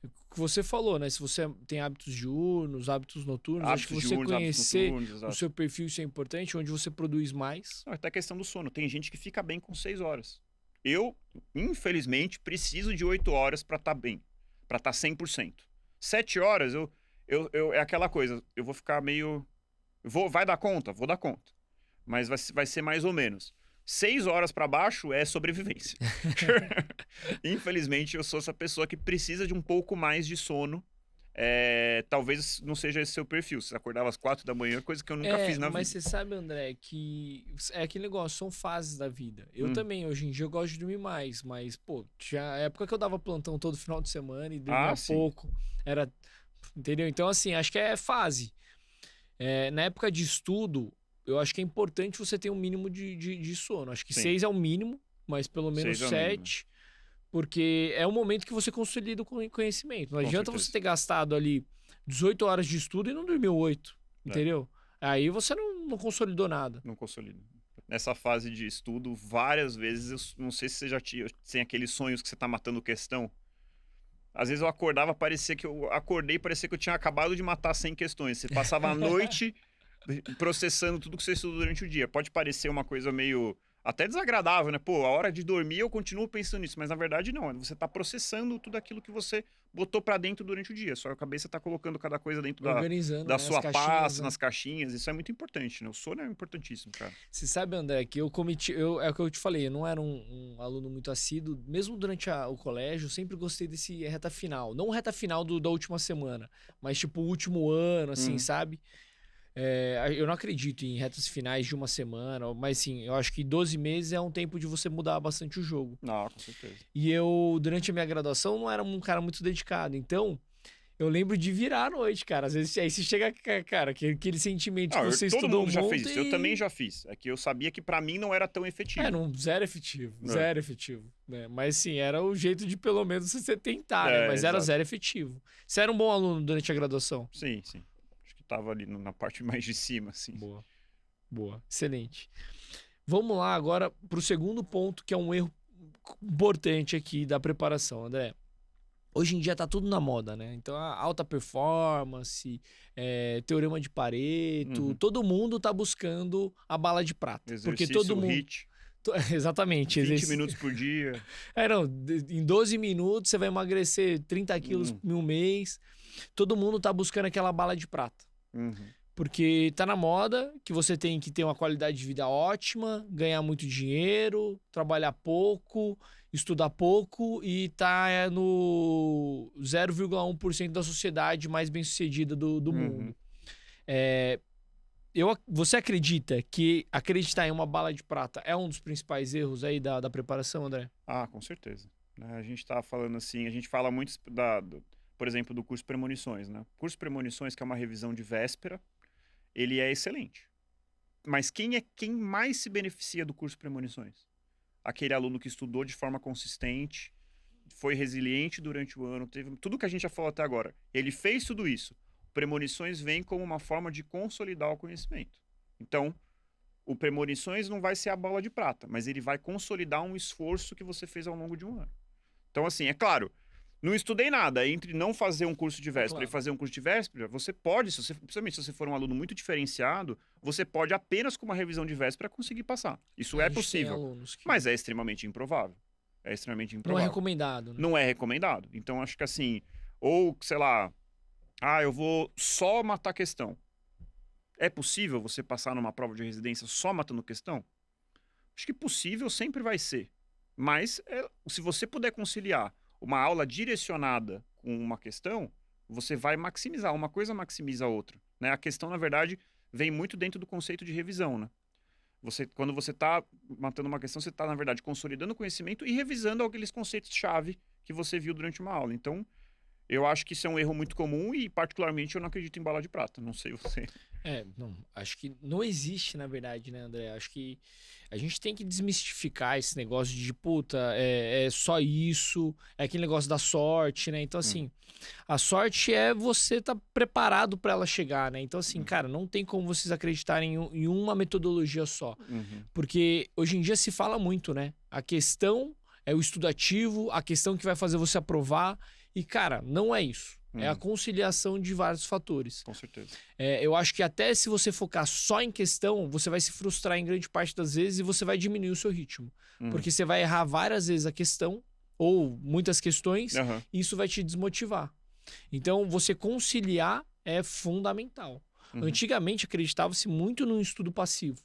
o que você falou, né? Se você tem hábitos diurnos, hábitos noturnos, acho que você conhecer o seu perfil, isso é importante, onde você produz mais. Até a questão do sono. Tem gente que fica bem com 6 horas. Eu, infelizmente, preciso de 8 horas para estar bem, para estar 100%. 7 horas, é aquela coisa, eu vou ficar meio... Vai dar conta? Vou dar conta. Mas vai ser mais ou menos. 6 horas para baixo é sobrevivência. Infelizmente, eu sou essa pessoa que precisa de um pouco mais de sono. Talvez não seja esse seu perfil. Você acordava às 4 da manhã, coisa que eu nunca fiz na vida. Mas você sabe, André, que é aquele negócio, são fases da vida. Eu também, hoje em dia, eu gosto de dormir mais, mas, pô, tinha época que eu dava plantão todo final de semana e dormia pouco. Entendeu? Então, assim, acho que é fase. Na época de estudo, eu acho que é importante você ter um mínimo de sono. Acho que 6 é o mínimo, mas pelo menos 7, porque é o momento que você consolida o conhecimento. Não adianta você ter gastado ali 18 horas de estudo e não dormiu 8, entendeu? Aí você não consolidou nada. Não consolida. Nessa fase de estudo, várias vezes, eu não sei se você já tinha aqueles sonhos que você tá matando questão. Às vezes eu acordava, parecia que eu tinha acabado de matar 100 questões. Você passava a noite processando tudo que você estudou durante o dia. Pode parecer uma coisa meio até desagradável, né? Pô, a hora de dormir eu continuo pensando nisso, mas na verdade não. Você tá processando tudo aquilo que você botou pra dentro durante o dia. Sua cabeça tá colocando cada coisa dentro da sua pasta, nas caixinhas. Isso é muito importante, né? O sono é importantíssimo, cara. Você sabe, André, que é o que eu te falei, eu não era um aluno muito assíduo. Mesmo durante o colégio, eu sempre gostei desse reta final. Não reta final da última semana, mas tipo o último ano, assim, sabe? Eu não acredito em retas finais de uma semana, mas sim, eu acho que 12 meses é um tempo de você mudar bastante o jogo. Não, com certeza. E eu, durante a minha graduação, não era um cara muito dedicado, então eu lembro de virar à noite, cara. Às vezes aí você chega, cara, aquele sentimento que você estudou todo mundo já monte fez isso. Eu também já fiz. É que eu sabia que pra mim não era tão efetivo. Zero efetivo, zero efetivo. Né? Mas sim, era o jeito de pelo menos você tentar, né? Mas era zero efetivo. Você era um bom aluno durante a graduação? Sim. Tava ali na parte mais de cima, assim. Boa. Excelente. Vamos lá agora para o segundo ponto, que é um erro importante aqui da preparação, André. Hoje em dia tá tudo na moda, né? Então, a alta performance, teorema de Pareto, todo mundo tá buscando a bala de prata. Exercício, porque todo mundo... HIIT. Exatamente. 20 minutos por dia. Em 12 minutos você vai emagrecer 30 quilos em um mês. Todo mundo tá buscando aquela bala de prata. Uhum. Porque tá na moda que você tem que ter uma qualidade de vida ótima, ganhar muito dinheiro, trabalhar pouco, estudar pouco e tá no 0,1% da sociedade mais bem-sucedida do Uhum. mundo. Você acredita que acreditar em uma bala de prata é um dos principais erros aí da preparação, André? Ah, com certeza. Né, a gente tá falando assim, a gente fala muito por exemplo, do curso Premonições, né? O curso Premonições, que é uma revisão de véspera, ele é excelente. Mas quem mais se beneficia do curso Premonições? Aquele aluno que estudou de forma consistente, foi resiliente durante o ano, teve tudo que a gente já falou até agora. Ele fez tudo isso. Premonições vem como uma forma de consolidar o conhecimento. Então, o Premonições não vai ser a bola de prata, mas ele vai consolidar um esforço que você fez ao longo de um ano. Então, assim, é claro, não estudei nada. Entre não fazer um curso de véspera e fazer um curso de véspera, você pode, principalmente se você for um aluno muito diferenciado, você pode apenas com uma revisão de véspera conseguir passar. Isso A é gente tem possível, alunos que mas é extremamente improvável. É extremamente não é improvável. recomendado, né? Não é recomendado. Então, acho que assim, ou, sei lá, eu vou só matar questão. É possível você passar numa prova de residência só matando questão? Acho que possível sempre vai ser. Mas se você puder conciliar uma aula direcionada com uma questão, você vai maximizar. Uma coisa maximiza a outra. Né? A questão, na verdade, vem muito dentro do conceito de revisão. Né? Quando você está matando uma questão, você está, na verdade, consolidando o conhecimento e revisando aqueles conceitos-chave que você viu durante uma aula. Então, eu acho que isso é um erro muito comum e, particularmente, eu não acredito em bala de prata. Não sei você. Não, acho que não existe, na verdade, né, André? Acho que a gente tem que desmistificar esse negócio de, puta, é só isso, é aquele negócio da sorte, né? Então, assim, a sorte é você estar preparado para ela chegar, né? Então, assim, cara, não tem como vocês acreditarem em uma metodologia só. Uhum. Porque hoje em dia se fala muito, né? A questão é o estudativo, a questão que vai fazer você aprovar. E, cara, não é isso. É a conciliação de vários fatores. Com certeza. Eu acho que até se você focar só em questão, você vai se frustrar em grande parte das vezes e você vai diminuir o seu ritmo. Porque você vai errar várias vezes a questão, ou muitas questões, e isso vai te desmotivar. Então, você conciliar é fundamental. Antigamente, acreditava-se muito no estudo passivo.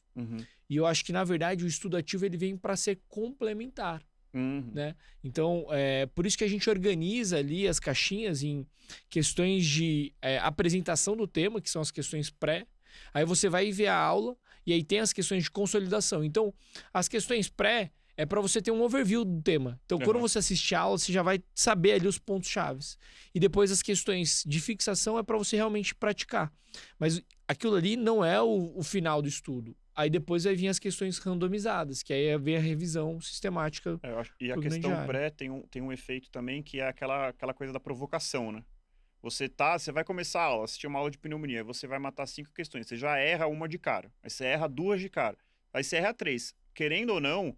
E eu acho que, na verdade, o estudo ativo ele vem para ser complementar. Né? Então, por isso que a gente organiza ali as caixinhas em questões de apresentação do tema, que são as questões pré. Aí você vai ver a aula e aí tem as questões de consolidação. Então, as questões pré é para você ter um overview do tema. Então, quando você assistir a aula, você já vai saber ali os pontos chaves. E depois as questões de fixação é para você realmente praticar. Mas aquilo ali não é o final do estudo. Aí depois vai vir as questões randomizadas, que aí vem a revisão sistemática. E a questão pré tem um efeito também, que é aquela coisa da provocação, né? Você vai começar a aula, assistir uma aula de pneumonia, você vai matar 5 questões, você já erra uma de cara, aí você erra 2 de cara, aí você erra 3. Querendo ou não,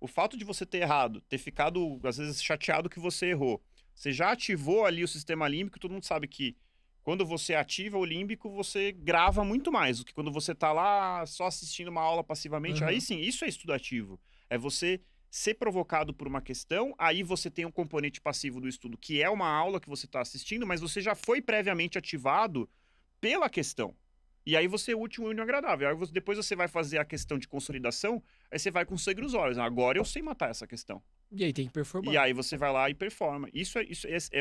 o fato de você ter errado, ter ficado, às vezes, chateado que você errou, você já ativou ali o sistema límbico, todo mundo sabe que quando você ativa o límbico, você grava muito mais do que quando você tá lá só assistindo uma aula passivamente. Aí sim, isso é estudativo. É você ser provocado por uma questão, aí você tem um componente passivo do estudo, que é uma aula que você está assistindo, mas você já foi previamente ativado pela questão. E aí você é útil e agradável. Aí depois você vai fazer a questão de consolidação, aí você vai com sangue nos olhos. Agora eu sei matar essa questão. E aí tem que performar. E aí você vai lá e performa.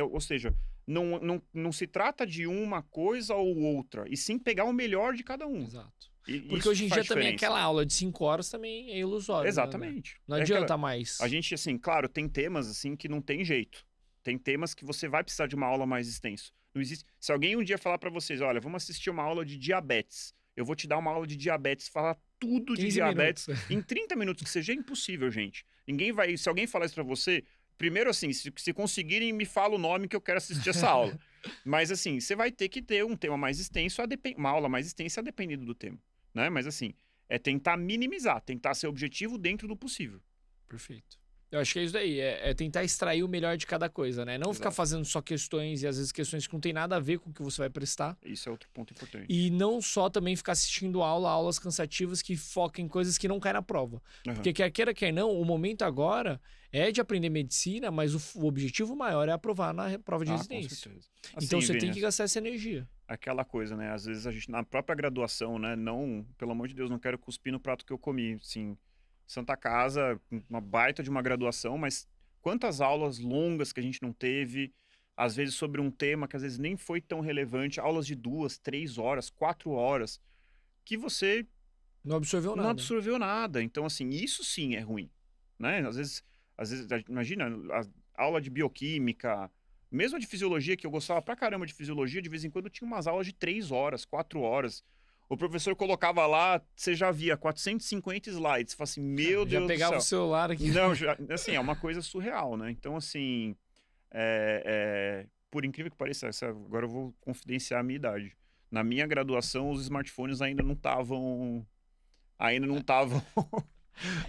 Ou seja, não se trata de uma coisa ou outra, e sim pegar o melhor de cada um. Exato. Porque hoje em dia também aquela aula de 5 horas também é ilusória. Exatamente. Né? Não adianta mais. A gente, assim, claro, tem temas assim que não tem jeito. Tem temas que você vai precisar de uma aula mais extensa. Não existe. Se alguém um dia falar para vocês, olha, vamos assistir uma aula de diabetes. Eu vou te dar uma aula de diabetes, falar tudo de diabetes em 30 minutos, que seja impossível, gente. Ninguém vai. Se alguém falar isso para você, primeiro assim, se conseguirem, me fala o nome que eu quero assistir essa aula. Mas assim, você vai ter que ter um tema mais extenso, uma aula mais extensa, dependendo do tema. Né? Mas assim, é tentar minimizar, tentar ser objetivo dentro do possível. Perfeito. Eu acho que é isso daí, é tentar extrair o melhor de cada coisa, né? Não ficar Exato. fazendo só questões e às vezes questões que não tem nada a ver com o que você vai prestar. Isso é outro ponto importante. E não só também ficar assistindo aulas cansativas que focam em coisas que não caem na prova. Aham. Porque quer queira, quer não, o momento agora é de aprender medicina, mas o objetivo maior é aprovar na prova de Com residência. certeza. Então Assim, você tem Vinícius, que gastar essa energia. aquela coisa, né? Às vezes a gente, na própria graduação, né? Não, pelo amor de Deus, não quero cuspir no prato que eu comi. Assim, Santa Casa, uma baita de uma graduação, mas quantas aulas longas que a gente não teve, às vezes sobre um tema que às vezes nem foi tão relevante, aulas de 2, 3 horas, 4 horas, que você Não absorveu não nada. absorveu nada. Então, assim, isso sim é ruim, né? Às vezes, imagina, a aula de bioquímica, mesmo a de fisiologia, que eu gostava pra caramba de fisiologia, de vez em quando tinha umas aulas de 3 horas, 4 horas. O professor colocava lá, você já via 450 slides. Você fala assim, meu Já Deus do pegava céu. o celular aqui. Não, assim, é uma coisa surreal, né? Então, assim, por incrível que pareça, agora eu vou confidenciar a minha idade. Na minha graduação, os smartphones ainda não estavam.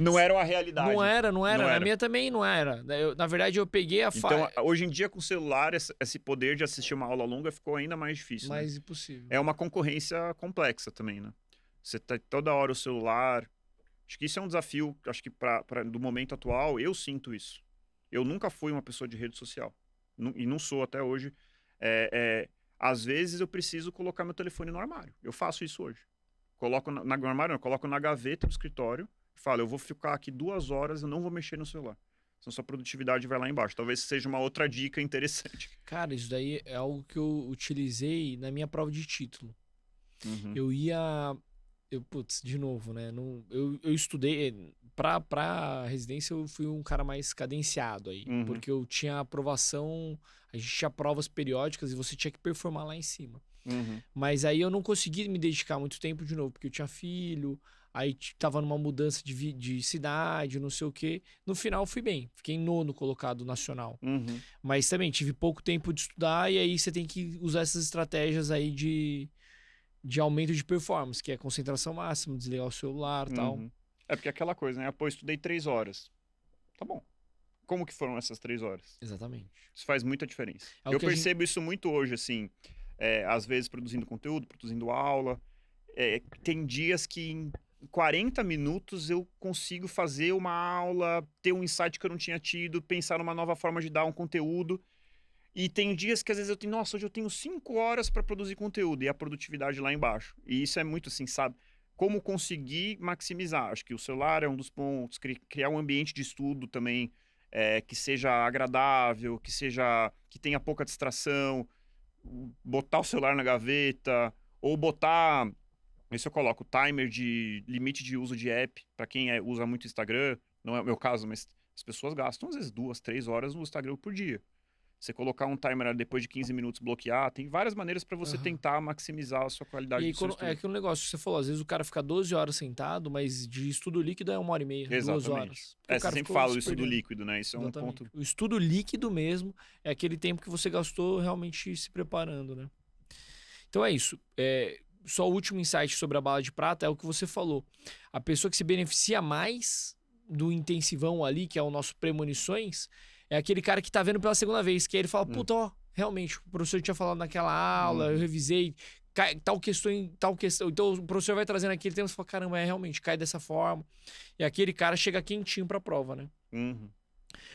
Não eram a realidade. Não era. Não Na era. minha também não era. Na verdade, eu peguei a Então, hoje em dia, com o celular, esse poder de assistir uma aula longa ficou ainda mais difícil. Né? mais impossível. É uma concorrência complexa também, né? Você tá toda hora o celular. Acho que isso é um desafio, acho que do momento atual, eu sinto isso. Eu nunca fui uma pessoa de rede social. E não sou até hoje. Às vezes eu preciso colocar meu telefone no armário. Eu faço isso hoje. Coloco no armário, não, coloco na gaveta do escritório e falo, eu vou ficar aqui 2 horas, eu não vou mexer no celular. Senão sua produtividade vai lá embaixo. Talvez seja uma outra dica interessante. Cara, isso daí é algo que eu utilizei na minha prova de título. Uhum. Putz, de novo, né? Eu estudei. Pra residência, eu fui um cara mais cadenciado aí. Uhum. Porque eu tinha aprovação. A gente tinha provas periódicas e você tinha que performar lá em cima. Uhum. Mas aí eu não consegui me dedicar muito tempo de novo, porque eu tinha filho, aí tava numa mudança de cidade, não sei o quê. No final fui bem, fiquei em 9º colocado nacional. Uhum. Mas também tive pouco tempo de estudar e aí você tem que usar essas estratégias aí de aumento de performance, que é concentração máxima, desligar o celular e tal. Uhum. É porque é aquela coisa, né? Pô, estudei 3 horas. Tá bom. Como que foram essas 3 horas? Exatamente. Isso faz muita diferença. É o Eu que a gente- percebo isso muito hoje, assim. Às vezes produzindo conteúdo, produzindo aula. Tem dias que em 40 minutos eu consigo fazer uma aula, ter um insight que eu não tinha tido, pensar numa nova forma de dar um conteúdo. E tem dias que às vezes eu tenho, nossa, hoje eu tenho 5 horas para produzir conteúdo e a produtividade lá embaixo. E isso é muito assim, sabe? Como conseguir maximizar? Acho que o celular é um dos pontos, criar um ambiente de estudo também que seja agradável, que tenha pouca distração, botar o celular na gaveta, ou botar, isso eu coloco, timer de limite de uso de app, para quem usa muito Instagram, não é o meu caso, mas as pessoas gastam às vezes 2, 3 horas no Instagram por dia. Você colocar um timer depois de 15 minutos bloquear, tem várias maneiras para você tentar maximizar a sua qualidade E aí, do seu estudo. é aquele negócio que você falou, às vezes o cara fica 12 horas sentado, mas de estudo líquido é 1h30, Exatamente. 2 horas. Porque o Você cara sempre ficou fala se isso do perdendo. líquido, né? Isso é um Exatamente. ponto. O estudo líquido mesmo é aquele tempo que você gastou realmente se preparando, né? Então é isso. Só o último insight sobre a bala de prata é o que você falou. A pessoa que se beneficia mais do intensivão ali, que é o nosso premonições, é aquele cara que tá vendo pela segunda vez, que aí ele fala, puta, ó, realmente, o professor tinha falado naquela aula, eu revisei, tal questão. Então o professor vai trazendo aquele tema e fala, caramba, realmente, cai dessa forma. E aquele cara chega quentinho pra prova, né? Uhum.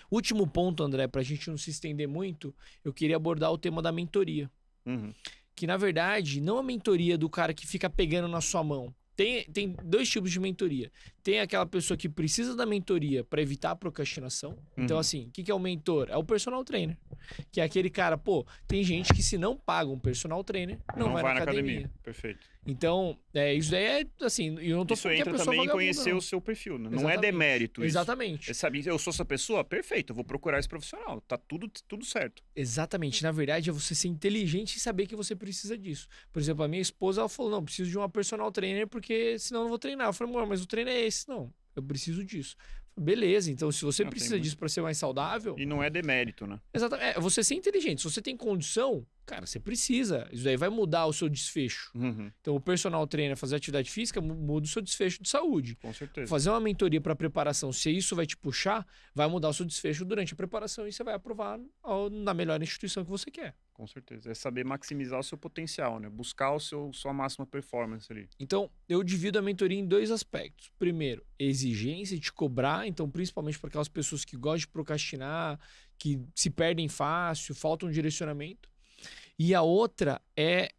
Último ponto, André, pra gente não se estender muito, eu queria abordar o tema da mentoria. Uhum. Que, na verdade, não a mentoria do cara que fica pegando na sua mão. Tem 2 tipos de mentoria. Tem aquela pessoa que precisa da mentoria para evitar a procrastinação. Então, assim, o que é o mentor? É o personal trainer. Que é aquele cara, pô, tem gente que se não paga um personal trainer, não vai na academia. Perfeito. Então, isso daí é, assim, eu não tô Isso falando que a entra pessoa também em vagabunda, conhecer não. o seu perfil, né? Não é Exatamente. demérito isso. Exatamente. Você sabe, eu sou essa pessoa? Perfeito, eu vou procurar esse profissional. Tá tudo certo. Exatamente. Na verdade, é você ser inteligente e saber que você precisa disso. Por exemplo, a minha esposa, ela falou, não, preciso de uma personal trainer porque senão eu não vou treinar. Eu falei, amor, mas o treino é esse. Não, eu preciso disso. Beleza, então se você Não, tem precisa muito. disso para ser mais saudável, E não é demérito, né? exatamente, você ser inteligente. Se você tem condição, cara, você precisa. Isso daí vai mudar o seu desfecho. Uhum, Então, o personal trainer fazer atividade física muda o seu desfecho de saúde. com certeza. Fazer uma mentoria para preparação, se isso vai te puxar, vai mudar o seu desfecho durante a preparação e você vai aprovar na melhor instituição que você quer. Com certeza. É saber maximizar o seu potencial, né? Buscar sua máxima performance ali. Então, eu divido a mentoria em 2 aspectos. Primeiro, exigência de cobrar, então, principalmente para aquelas pessoas que gostam de procrastinar, que se perdem fácil, falta um direcionamento. E a outra é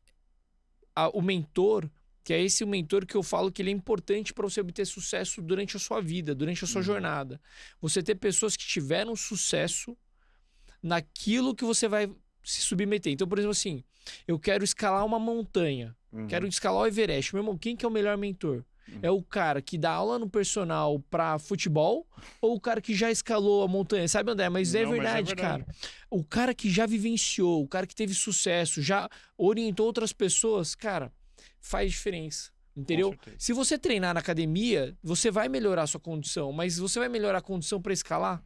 o mentor, que é esse mentor que eu falo que ele é importante para você obter sucesso durante a sua vida, durante a sua jornada. Você ter pessoas que tiveram sucesso naquilo que você vai se submeter. Então, por exemplo, assim, eu quero escalar uma montanha, quero escalar o Everest. Meu irmão, quem que é o melhor mentor? É o cara que dá aula no personal para futebol ou o cara que já escalou a montanha? Sabe, André? Mas é Não, mas é verdade, verdade. cara. O cara que já vivenciou, o cara que teve sucesso, já orientou outras pessoas, cara, faz diferença. Entendeu? Com certeza. Se você treinar na academia, você vai melhorar a sua condição, mas você vai melhorar a condição para escalar?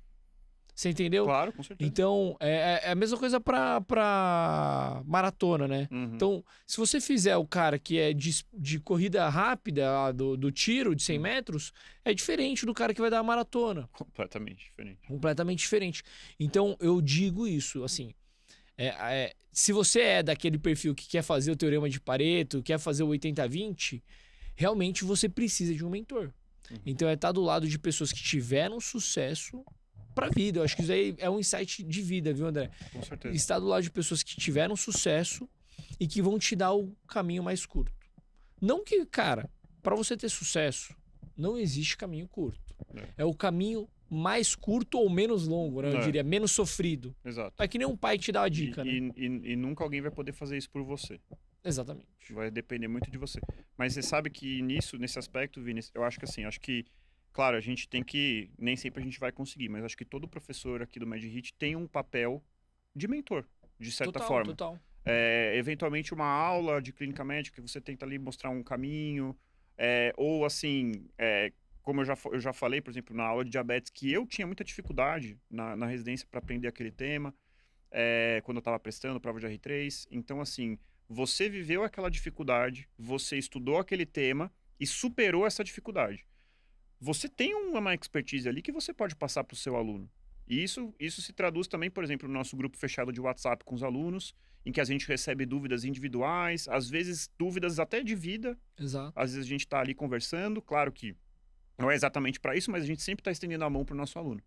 Você entendeu? Claro, com certeza. Então, é a mesma coisa pra maratona, né? Uhum. Então, se você fizer o cara que é de corrida rápida, do tiro de 100 metros, é diferente do cara que vai dar a maratona. Completamente diferente. Completamente diferente. Então, eu digo isso, assim, se você é daquele perfil que quer fazer o teorema de Pareto, quer fazer o 80-20, realmente você precisa de um mentor. Então, estar do lado de pessoas que tiveram sucesso pra vida. Eu acho que isso aí é um insight de vida, viu, André? Com certeza. Estar do lado de pessoas que tiveram sucesso e que vão te dar o caminho mais curto. Não que, cara, pra você ter sucesso, não existe caminho curto. É o caminho mais curto ou menos longo, né? Eu diria, menos sofrido. Exato. É que nem um pai te dá a dica, né? E nunca alguém vai poder fazer isso por você. Exatamente. Vai depender muito de você. Mas você sabe que nesse aspecto, Vini, eu acho que assim, claro, a gente tem que, nem sempre a gente vai conseguir, mas acho que todo professor aqui do MedHit tem um papel de mentor, de certa forma. Total. Eventualmente uma aula de clínica médica que você tenta ali mostrar um caminho, ou assim, como eu já falei, por exemplo, na aula de diabetes, que eu tinha muita dificuldade na residência para aprender aquele tema, quando eu estava prestando prova de R3. Então, assim, você viveu aquela dificuldade, você estudou aquele tema e superou essa dificuldade. Você tem uma expertise ali que você pode passar para o seu aluno. E isso se traduz também, por exemplo, no nosso grupo fechado de WhatsApp com os alunos, em que a gente recebe dúvidas individuais, às vezes dúvidas até de vida. Exato. Às vezes a gente está ali conversando, claro que não é exatamente para isso, mas a gente sempre está estendendo a mão para o nosso aluno.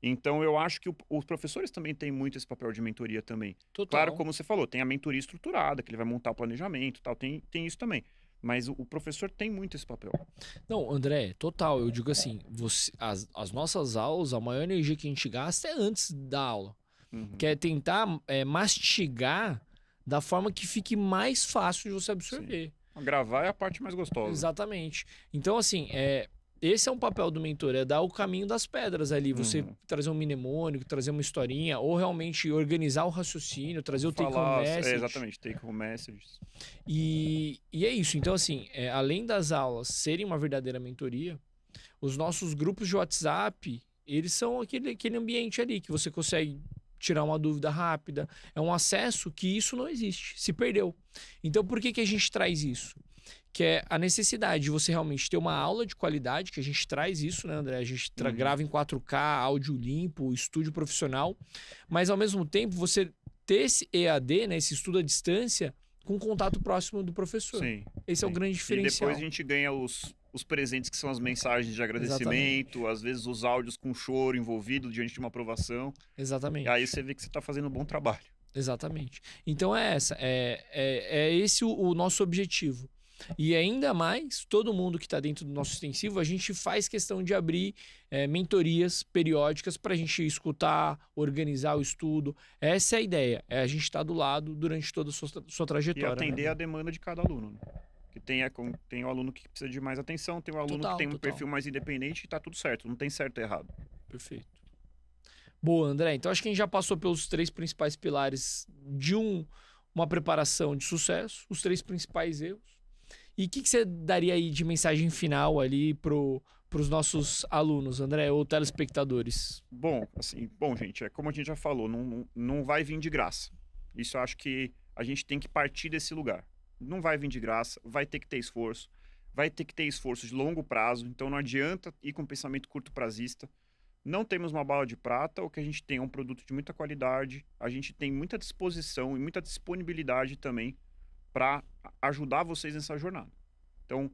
Então, eu acho que os professores também têm muito esse papel de mentoria também. Total. Claro, como você falou, tem a mentoria estruturada, que ele vai montar o planejamento e tal, tem isso também. Mas o professor tem muito esse papel. Não, André, total. Eu digo assim, as nossas aulas, a maior energia que a gente gasta é antes da aula. Que é tentar mastigar da forma que fique mais fácil de você absorver. Sim. Gravar é a parte mais gostosa. Exatamente. Então, assim, esse é um papel do mentor, é dar o caminho das pedras ali. Você trazer um mnemônico, trazer uma historinha, ou realmente organizar o raciocínio, trazer o take-home message. Exatamente, take-home messages. E é isso. Então, assim, além das aulas serem uma verdadeira mentoria, os nossos grupos de WhatsApp, eles são aquele ambiente ali que você consegue tirar uma dúvida rápida. É um acesso que isso não existe, se perdeu. Então, por que a gente traz isso? Que é a necessidade de você realmente ter uma aula de qualidade, que a gente traz isso, né, André? A gente grava em 4K, áudio limpo, estúdio profissional, mas ao mesmo tempo você ter esse EAD, né, esse estudo à distância, com contato próximo do professor. Sim. Esse é o grande diferencial. E depois a gente ganha os presentes que são as mensagens de agradecimento, Exatamente. Às vezes os áudios com choro envolvido diante de uma aprovação. Exatamente. E aí você vê que você está fazendo um bom trabalho. Exatamente. Então é esse o nosso objetivo. E ainda mais, todo mundo que está dentro do nosso extensivo, a gente faz questão de abrir mentorias periódicas para a gente escutar, organizar o estudo. Essa é a ideia. A gente estar do lado durante toda a sua trajetória. E atender né? a demanda de cada aluno. Né? Que tem o aluno que precisa de mais atenção, tem o aluno que tem um perfil mais independente e está tudo certo. Não tem certo e errado. Perfeito. Boa, André. Então, acho que a gente já passou pelos 3 principais pilares de uma preparação de sucesso, os 3 principais erros. E o que você daria aí de mensagem final ali pro para os nossos alunos, André, ou telespectadores? Bom, assim, bom, gente, é como a gente já falou, não vai vir de graça. Isso eu acho que a gente tem que partir desse lugar. Não vai vir de graça, vai ter que ter esforço, vai ter que ter esforço de longo prazo, então não adianta ir com pensamento curto prazista. Não temos uma bala de prata, o que a gente tem é um produto de muita qualidade, a gente tem muita disposição e muita disponibilidade também para ajudar vocês nessa jornada. Então,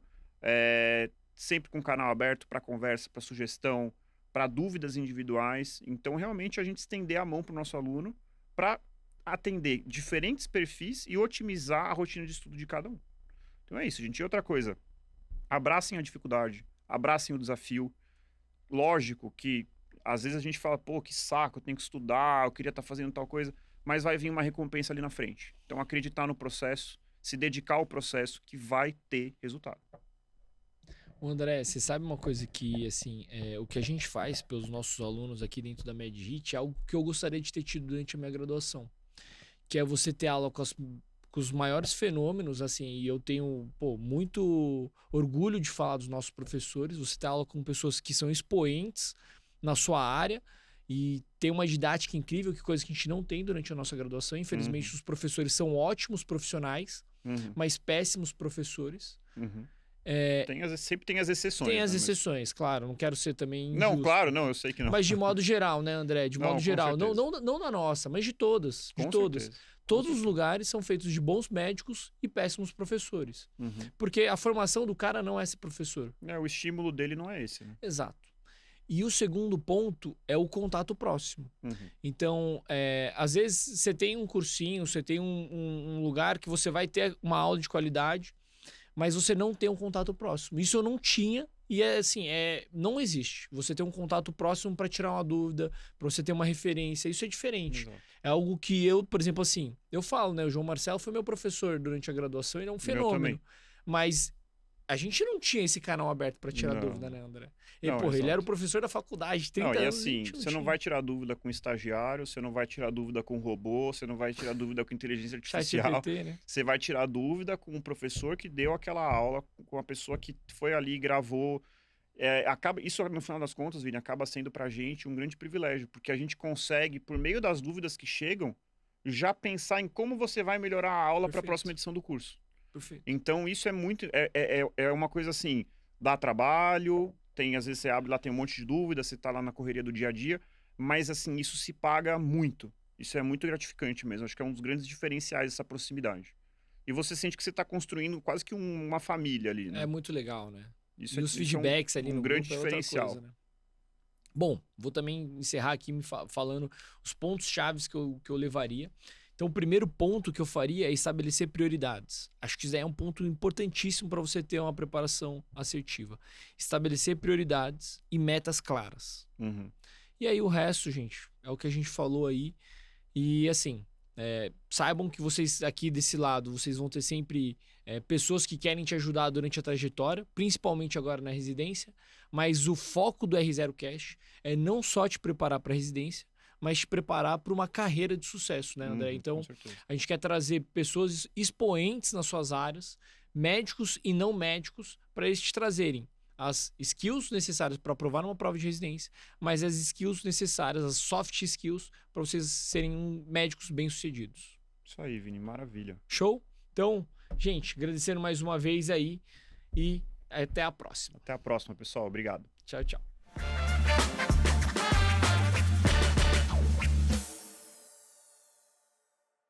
sempre com o canal aberto para conversa, para sugestão, para dúvidas individuais. Então, realmente, a gente estender a mão para o nosso aluno para atender diferentes perfis e otimizar a rotina de estudo de cada um. Então é isso, gente. E outra coisa, abracem a dificuldade, abracem o desafio. Lógico que às vezes a gente fala, pô, que saco, eu tenho que estudar, eu queria estar fazendo tal coisa, mas vai vir uma recompensa ali na frente. Então acreditar no processo, se dedicar ao processo que vai ter resultado. O André, você sabe uma coisa que, assim, o que a gente faz pelos nossos alunos aqui dentro da MedHit é algo que eu gostaria de ter tido durante a minha graduação, que é você ter aula com os maiores fenômenos, assim, e eu tenho, pô, muito orgulho de falar dos nossos professores, você ter aula com pessoas que são expoentes na sua área e tem uma didática incrível, que coisa que a gente não tem durante a nossa graduação. Infelizmente, os professores são ótimos profissionais, mas péssimos professores. Sempre tem as exceções. Tem as exceções, claro. Não quero ser também injusto. Não, claro, não, eu sei que não. Mas de modo geral, né, André? De modo geral. Não na nossa, mas de todas. De todas. Todos os lugares são feitos de bons médicos e péssimos professores. Porque a formação do cara não é ser professor. O estímulo dele não é esse, né? Exato. E o segundo ponto é o contato próximo. Então, às vezes você tem um cursinho, você tem um lugar que você vai ter uma aula de qualidade, mas você não tem um contato próximo. Isso eu não tinha e não existe. Você ter um contato próximo para tirar uma dúvida, para você ter uma referência, isso é diferente. Exato. É algo que eu, por exemplo, assim, eu falo, né? O João Marcelo foi meu professor durante a graduação, ele é um fenômeno. Mas a gente não tinha esse canal aberto para tirar dúvida, né, André? Ele era o professor da faculdade de 30 anos. E assim, você não vai tirar dúvida com estagiário, você não vai tirar dúvida com robô, você não vai tirar dúvida com inteligência artificial. ChatGPT, né? Você vai tirar dúvida com um professor que deu aquela aula, com a pessoa que foi ali e gravou. Isso, no final das contas, Vini, acaba sendo pra gente um grande privilégio, porque a gente consegue, por meio das dúvidas que chegam, já pensar em como você vai melhorar a aula para a próxima edição do curso. Perfeito. Então, isso é muito... É uma coisa assim, dá trabalho, às vezes você abre lá, tem um monte de dúvidas, você tá lá na correria do dia a dia, mas assim, isso se paga muito. Isso é muito gratificante mesmo. Acho que é um dos grandes diferenciais dessa proximidade. E você sente que você tá construindo quase que uma família ali, né? É muito legal, né? Isso e os feedbacks ali no grande grupo diferencial. Coisa, né? Bom, vou também encerrar aqui falando os pontos chaves que eu levaria. Então, o primeiro ponto que eu faria é estabelecer prioridades. Acho que isso é um ponto importantíssimo para você ter uma preparação assertiva. Estabelecer prioridades e metas claras. E aí o resto, gente, é o que a gente falou aí. E assim, saibam que vocês aqui desse lado, vocês vão ter sempre pessoas que querem te ajudar durante a trajetória, principalmente agora na residência. Mas o foco do R0 Cash é não só te preparar para a residência, mas te preparar para uma carreira de sucesso, né, André? Então, a gente quer trazer pessoas expoentes nas suas áreas, médicos e não médicos, para eles te trazerem as skills necessárias para aprovar uma prova de residência, mas as skills necessárias, as soft skills, para vocês serem médicos bem-sucedidos. Isso aí, Vini, maravilha. Show? Então, gente, agradecendo mais uma vez aí e até a próxima. Até a próxima, pessoal. Obrigado. Tchau, tchau.